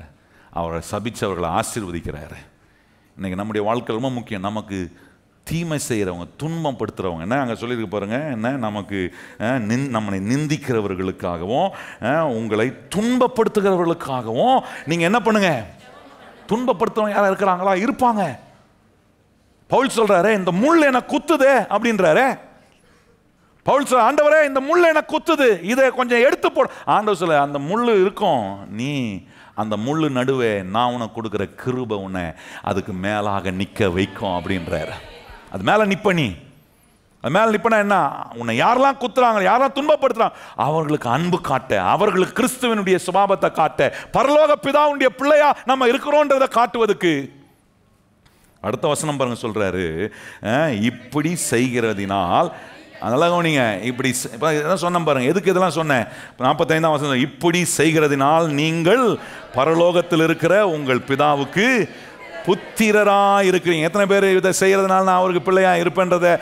அவரை சபிச்சவர்களை ஆசீர்வதிக்கிறார். இன்னைக்கு நம்முடைய வாழ்க்கை ரொம்ப முக்கியம். நமக்கு தீமை செய்கிறவங்க, துன்பம் படுத்துகிறவங்க, என்ன அங்கே சொல்லியிருக்கு பாருங்க, என்ன நமக்கு நம்மளை நிந்திக்கிறவர்களுக்காகவும் உங்களை துன்பப்படுத்துகிறவர்களுக்காகவும் நீங்கள் என்ன பண்ணுங்க. துன்பப்படுத்துறவங்க யாரா இருக்கிறாங்களா? இருப்பாங்க. பவுல் சொல்றாரு, இந்த முள் எனக்கு குத்துது அப்படின்றாரு. பவுல் சொல்ற, ஆண்டவரே இந்த முள் எனக்கு குத்துது, இதை கொஞ்சம் எடுத்து போடு. ஆண்டவர் சொல்ல, அந்த முள் இருக்கும், நீ அந்த முள்ளு நடுவே நான் உனக்கு கொடுக்குற கிருபை உன்னை அதுக்கு மேலாக நிற்க வைக்கும் அப்படின்றாரு. அது மேலே நிற்ப, நீ அது மேலே நிற்பனா என்ன? உன்னை யாரெல்லாம் குத்துறாங்க, யாரெல்லாம் துன்பப்படுத்துறாங்க, அவர்களுக்கு அன்பு காட்ட, அவர்களுக்கு கிறிஸ்துவனுடைய சுபாவத்தை காட்ட, பரலோக பிதாவுடைய பிள்ளையா நம்ம இருக்கிறோன்றதை காட்டுவதுக்கு. அடுத்த வசனம் பாருங்க, சொல்றாரு, இப்படி செய்கிறதினால், அதெல்லாம் கவனிங்க, இப்படி சொன்ன பாருங்க. எதுக்கு இதெல்லாம் சொன்னேன்? 45ஆம் வசனம், இப்படி செய்கிறதினால் நீங்கள் பரலோகத்தில் இருக்கிற உங்கள் பிதாவுக்கு புத்திரரா இருக்கிறீங்க. எத்தனை பேர் இதை செய்யறதுனால நான் அவருக்கு பிள்ளையா இருப்பேன்றதை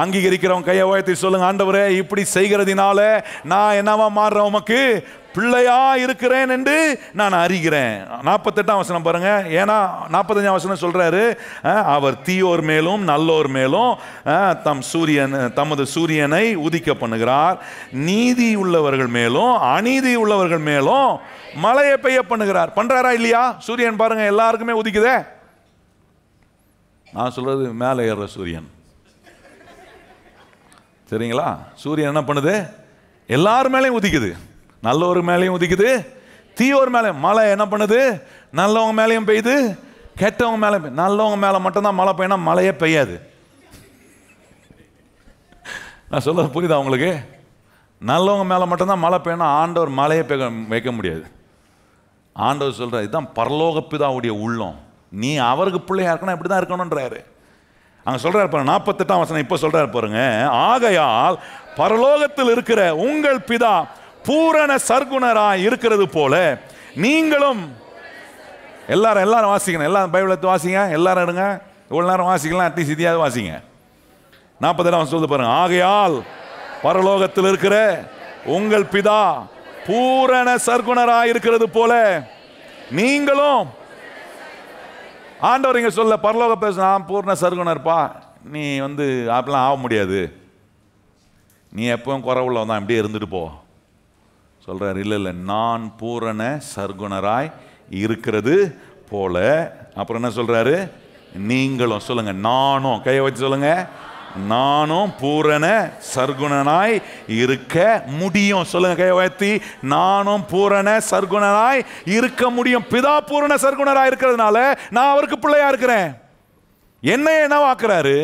அங்கீகரிக்கிறவங்க கையை உயர்த்தி சொல்லுங்க. ஆண்டவரே இப்படி செய்கிறதுனால நான் என்னவா மாறுறேன், உமக்கு பிள்ளையா இருக்கிறேன் என்று நான் அறிகிறேன். 48ஆம் வசனம் பாருங்க. ஏன்னா 45ஆம் வசனம் சொல்றாரு, அவர் தீயோர் மேலும் நல்லோர் மேலும் தமது சூரியனை உதிக்க பண்ணுகிறார், நீதி உள்ளவர்கள் மேலும் அநீதி உள்ளவர்கள் மேலும் மழையை பெய்ய பண்ணுகிறார். பண்றாரா இல்லையா? சூரியன் பாருங்க எல்லாருக்குமே உதிக்குதே. நான் சொல்றது மேலே ஏறுற சூரியன், சரிங்களா? சூரியன் என்ன பண்ணுது? எல்லார் மேலேயும் உதிக்குது. நல்லோர் மேலேயும் உதிக்குது, தீயோர் மேலே. மழை என்ன பண்ணுது? நல்லவங்க மேலேயும் பெய்யுது, கெட்டவங்க மேலே. நல்லவங்க மேலே மட்டும்தான் மழை பெய்யினா மழையே பெய்யாது. நான் சொல்றது புரியுதா உங்களுக்கு? நல்லவங்க மேலே மட்டும்தான் மழை பெய்யணும், ஆண்டவர் மழையை வைக்க முடியாது. ஆண்டவர் சொல்றார், இதுதான் பரலோக பிதாவுடைய உள்ளம். நீ அவருக்கு பிள்ளையா இருக்கணும், இப்படி தான் இருக்கணும்ன்றாரு. அங்கே சொல்றாரு பாருங்க, 48ஆம் வசனம் இப்போ சொல்றாரு பாருங்க, ஆகையால் பரலோகத்தில் இருக்கிற உங்கள் பிதா பூரண சர்க்குணராய் இருக்கிறது போல நீங்களும். எல்லாரும் வாசிக்கணும். எல்லாரும் பைபிள் எடுத்து வாசிங்க. எல்லாரும் எடுங்க, இவ்வளோ நேரம் வாசிக்கலாம், அட்லீஸ்ட் இதையாவது வாசிங்க. 48ஆம் சொல்லுது பாருங்க, ஆகையால் பரலோகத்தில் இருக்கிற உங்கள் பிதா பூரண சர்க்குணராய் இருக்கிறது போல நீங்களும். ஆண்டவர் இங்க சொல்ல, பரலோக பேச, நான் பூர்ண சர்க்குணர்ப்பா, நீ அப்படிலாம் ஆக முடியாது, நீ எப்பவும் குறவுள்ள தான் இப்படியே இருந்துட்டு போ சொல்றாரு. இல்லை, நான் பூரண சர்க்குணராய் இருக்கிறது போல. அப்புறம் என்ன சொல்றாரு? நீங்களும். சொல்லுங்க, நானும். கையை வச்சு சொல்லுங்க, நானும் பூரண சர்க்குணனாய் இருக்க முடியும். சொல்லுங்க கையை உயர்த்தி, நானும் பூரண சர்க்குணனாய் இருக்க முடியும். பிதா பூரண சர்க்குணராய் இருக்கிறதுனால நான் அவருக்கு பிள்ளையா இருக்கிறேன். என்னை என்னவாக்குறாரு?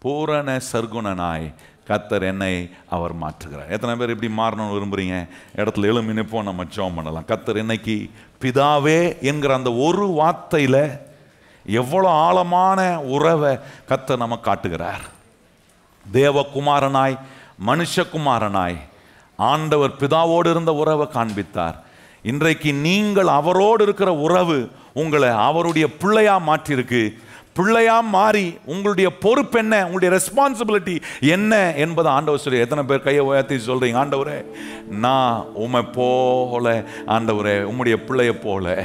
பூரண சர்க்குணனாய் கர்த்தர் என்னை அவர் மாற்றுகிறார். எத்தனை பேர் இப்படி மாறணும்னு விரும்புறீங்க? இடத்துல எழும்பி நிற்போம், நம்ம ஜெபம் பண்ணலாம். கர்த்தர் இன்னைக்கு பிதாவே என்கிற அந்த ஒரு வார்த்தையில் எவ்வளோ ஆழமான உறவை கர்த்தர் நம்ம காட்டுகிறார். தேவகுமாரனாய் மனுஷகுமாரனாய் ஆண்டவர் பிதாவோடு இருந்த உறவை காண்பித்தார். இன்றைக்கு நீங்கள் அவரோடு இருக்கிற உறவு உங்களை அவருடைய பிள்ளையா மாற்றிருக்கு. பிள்ளையா மாறி உங்களுடைய பொறுப்பு என்ன, உங்களுடைய ரெஸ்பான்சிபிலிட்டி என்ன என்பதை ஆண்டவர் சொல்லி. எத்தனை பேர் கையை உயர்த்தி சொல்றீங்க, ஆண்டவரே நான் உம்மை போல, ஆண்டவரே உம்முடைய பிள்ளைய போல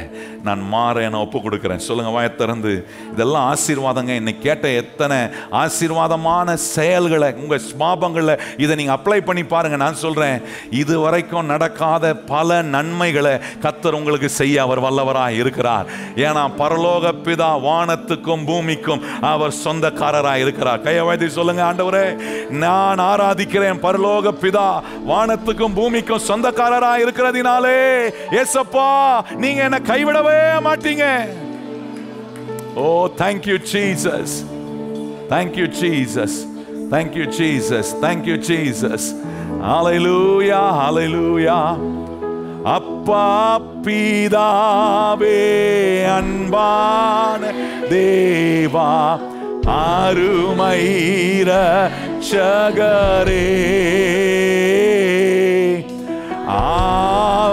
நான் மாற என ஒப்பு கொடுக்குறேன். சொல்லுங்க வாயை திறந்து. இதெல்லாம் ஆசீர்வாதங்க. இன்னைக்கு கேட்ட எத்தனை ஆசீர்வாதமான செயல்களை உங்கள் ஸ்மாபங்களில் இதை நீங்கள் அப்ளை பண்ணி பாருங்க. நான் சொல்றேன், இது வரைக்கும் நடக்காத பல நன்மைகளை கர்த்தர் உங்களுக்கு செய்ய அவர் வல்லவராக இருக்கிறார். ஏன்னா பரலோக பிதா வானத்துக்கும் பூமிக்கும் அவர் சொந்தக்காரராக இருக்கிறார். கையை வைத்து சொல்லுங்க, ஆண்டவரே நான் ஆராதிக்கிறேன் பரலோக பிதா வானத்துக்கும் பூமிக்கும் சொந்தக்காரராக இருக்கிறதினாலே ஏசப்பா நீங்க என்ன கைவிடவே மாட்டீங்க. ஓ thank you Jesus, thank you Jesus, thank you Jesus, thank you Jesus. Hallelujah, hallelujah. அப்பா பிதாவே அன்பான தேவா அருமை இரட்சகரே ஆவியானவரே.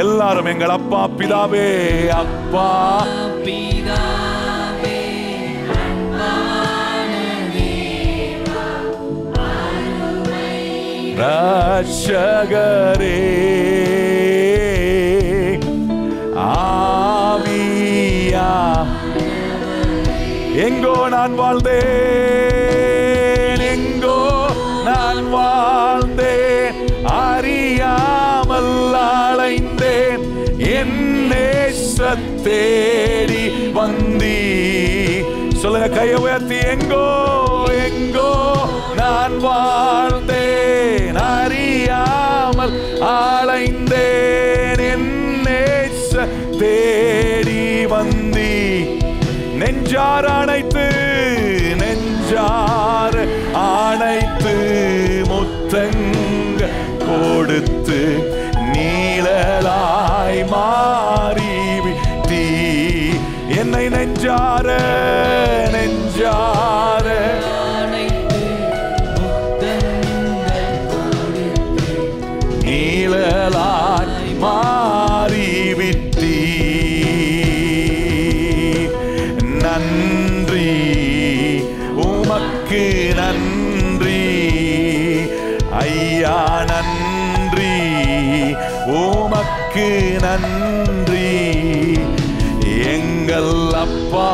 எல்லாரும் எங்கள் அப்பா பிதாவே, அப்பா பிதாவே இரட்சகரே ஆவியா. எங்கோ நான் வாழ்ந்தேன், எங்கோ நான் வாழ்ந்தேன், அறியாமல் அலைந்தேன், என் நேசத் தேடி வந்தீ. சொல்லுங்க கையை உயர்த்தி. எங்கோ எங்கோ நான் வாழ்ந்தேன், அறியாமல் அலைந்தேன், என் நேசத் தேடி வந்தீ. நெஞ்சார அணைத்து, நெஞ்சார அணைத்து, முத்தங்க கொடுத்து, நீழலாய் மாறிவிட்டீ. என்னை நெஞ்சார நெஞ்சார அணைத்து, முத்தங்கள் கொடுத்து, நீழலாய் மாறிவிட்டீ. நன்றி உமக்கு நன்றி ஐயா, நன்றி உமக்கு நன்றி. எங்கள் அப்பா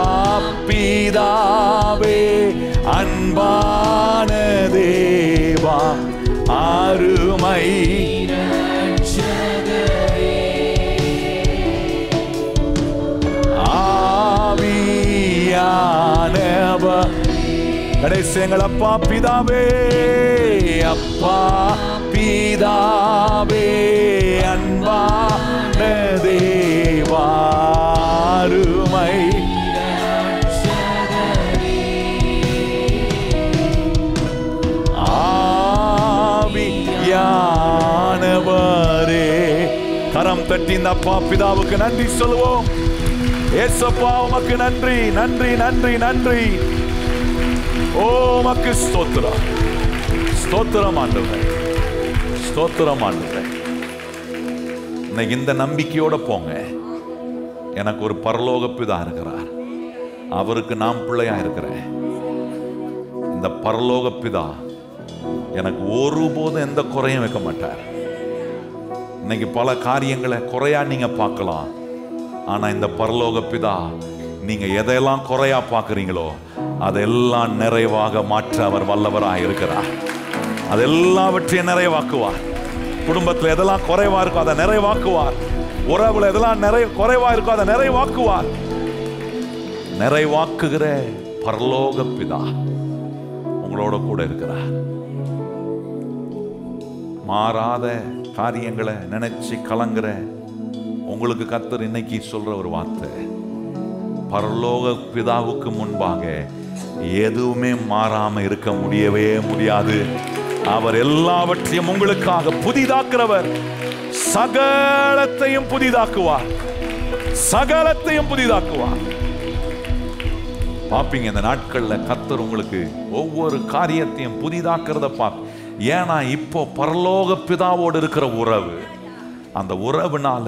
பிதாவே அன்பான தேவா அருமை ஆவியானவர். கடைசி எங்கள் அப்பா பிதாவே, அப்பா பிதாவே அன்பான தேவா அருமை ஆவியானவரே. கரம் தட்டி இந்த அப்பா பிதாவுக்கு நன்றி சொல்லுவோம். ஏசப்பா உமக்கு நன்றி நன்றி நன்றி நன்றி. ஓ உமக்கு ஸ்தோத்திரம் ஸ்தோத்திரம் ஆண்டவரே, ஸ்தோத்திரம் ஆண்டவரே. இன்னைக்கு இந்த நம்பிக்கையோட போங்க. எனக்கு ஒரு பரலோக பிதா இருக்கிறார், அவருக்கு நான் பிள்ளையா இருக்கிறேன். இந்த பரலோக பிதா எனக்கு ஒருபோதும் எந்த குறையும் வைக்க மாட்டார். இன்னைக்கு பல காரியங்களை குறையா நீங்க பார்க்கலாம், ஆனா இந்த பரலோக பிதா நீங்க எதையெல்லாம் குறையா பார்க்குறீங்களோ அதெல்லாம் நிறைவாக மாற்ற அவர் வல்லவராக இருக்கிறார். அதெல்லாவற்றையும் நிறைவாக்குவார். குடும்பத்தில் எதெல்லாம் குறைவா இருக்கோ அதை நிறைவாக்குவார். உறவுல எதெல்லாம் குறைவா இருக்கோ அதை நிறைவாக்குவார். நிறைவாக்குகிற பரலோக பிதா உங்களோட கூட இருக்கிறார். மாறாத காரியங்களை நினைச்சு கலங்குற உங்களுக்கு கர்த்தர் இன்னைக்கு சொல்ற ஒரு வார்த்தை, பரலோக பிதாவுக்கு முன்பாக எதுவுமே மாறாம இருக்க முடியவே முடியாது. அவர் எல்லாவற்றையும் உங்களுக்காக புதிதாக்குறவர். சகலத்தையும் புதிதாக்குவார், சகலத்தையும் புதிதாக்குவார். பாப்பீங்க இந்த நாட்கள்ல கர்த்தர் உங்களுக்கு ஒவ்வொரு காரியத்தையும் புதிதாக்குறத பாப்பீங்க. ஏன்னா இப்போ பரலோக பிதாவோடு இருக்கிற உறவு, அந்த உறவுனால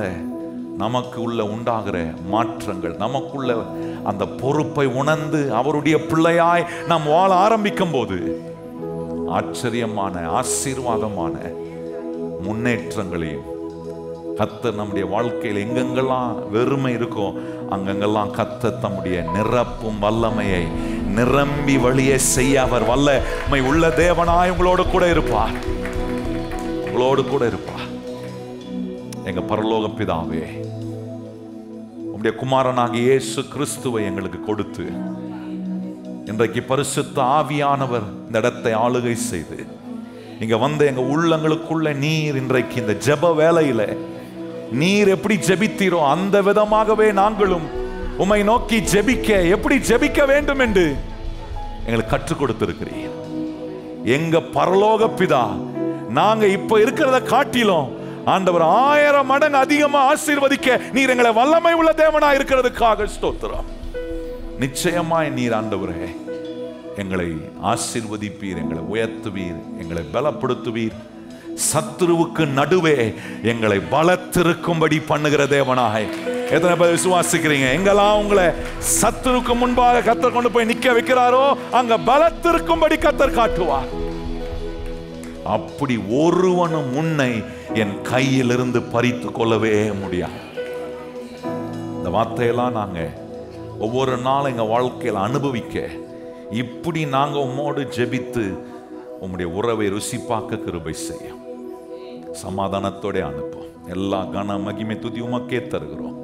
நமக்கு உள்ள உண்டாகிற மாற்றங்கள், நமக்குள்ள அந்த பொறுப்பை உணர்ந்து அவருடைய பிள்ளையாய் நாம் வாழ ஆரம்பிக்கும் போது ஆச்சரியமான ஆசீர்வாதமான முன்னேற்றங்களையும் கர்த்தர் நம்முடைய வாழ்க்கையில் எங்கெங்கெல்லாம் வெறுமை இருக்கோ அங்கெங்கெல்லாம் கர்த்தர் தம்முடைய நிரப்பும் வல்லமையை நிரம்பி வழியே செய்ய அவர் வல்லமை உள்ள தேவனாய் உங்களோடு கூட இருப்பார், உங்களோடு கூட இருப்பார். எங்க பரலோக பிதாவே, உம்முடைய குமாரனாகிய இயேசு கிறிஸ்துவை எங்களுக்கு கொடுத்து இன்றைக்கு பரிசுத்த ஆவியானவர் இந்த இடத்தை ஆளுகை செய்து இங்க வந்து எங்க உள்ளங்களுக்குள்ள நீர் இன்றைக்கு இந்த ஜெப வேளையில நீர் எப்படி ஜெபித்தீரோ அந்த விதமாகவே நாங்களும் உம்மை நோக்கி ஜெபிக்க எப்படி ஜெபிக்க வேண்டும் என்று எங்களுக்கு கற்றுக் கொடுத்திருக்கிறீர். எங்க பரலோக பிதா நாங்க இப்ப இருக்கிறத காட்டிலும் ஆண்டவர் 1000 மடங்கு அதிகமா ஆசீர்வதிக்க நீர் எங்களை வல்லமை உள்ள தேவனா இருக்கிறதுக்காக ஸ்தோத்திரம். நிச்சயமாய் நீர் ஆண்டவரே எங்களை ஆசீர்வதிப்பீர், எங்களை உயர்த்துவீர், எங்களை பலப்படுத்துவீர். சத்துருவுக்கு நடுவே எங்களை பலத்திருக்கும்படி பண்ணுகிற தேவனாய். எத்தனை பேர் விசுவாசிக்கிறீங்க? எங்கெல்லாம் உங்களை சத்துருக்கு முன்பாக கர்த்தர் கொண்டு போய் நிக்க வைக்கிறாரோ அங்க பலத்திருக்கும்படி கர்த்தர் காட்டுவார். அப்படி ஒருவனும் முன்னை என் கையிலிருந்து பறித்து கொள்ளவே முடியாது. இந்த வார்த்தையெல்லாம் நாங்க ஒவ்வொரு நாளும் எங்க வாழ்க்கையில் அனுபவிக்க, இப்படி நாங்க உம்மோடு ஜெபித்து உம்முடைய உறவை ருசி பார்க்க கிருபை செய்யும். சமாதானத்தோட அனுப்பும். எல்லா கன மகிமை துதி உமக்கே தருகிறோம்.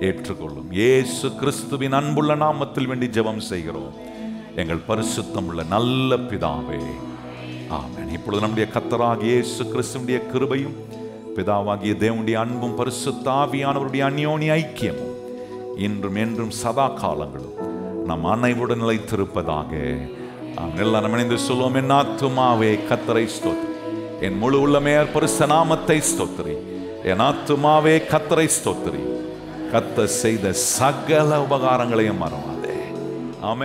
ஏற்றுக்கொள்ளும். இயேசு கிறிஸ்துவின் அன்புள்ள நாமத்தில் வேண்டி ஜெபம் செய்கிறோம் எங்கள் பரிசுத்தம் உள்ள நல்ல பிதாவே, ஆமென். இப்பொழுது நம்முடைய கர்த்தராகிய இயேசு கிறிஸ்துவினுடைய கிருபையும் பிதாவாகிய தேவனுடைய அன்பும் பரிசுத்த ஆவியானவருடைய அந்யோன்ய ஐக்கியமும் இன்றும் என்றும் சதா காலங்களும் நம் அனைவருடன் நிலைத்திருப்பதாக. எல்லாரும் இணைந்து சொல்லுவோம். என் ஆத்துமாவே கர்த்தரை ஸ்தோத்திரி, என் முழு உள்ளமே பரிசுத்த நாமத்தை ஸ்தோத்திரி. என் ஆத்துமாவே கர்த்தரை ஸ்தோத்திரி, கர்த்தர் செய்த சகல உபகாரங்களையும் மறவாதே. ஆமென்.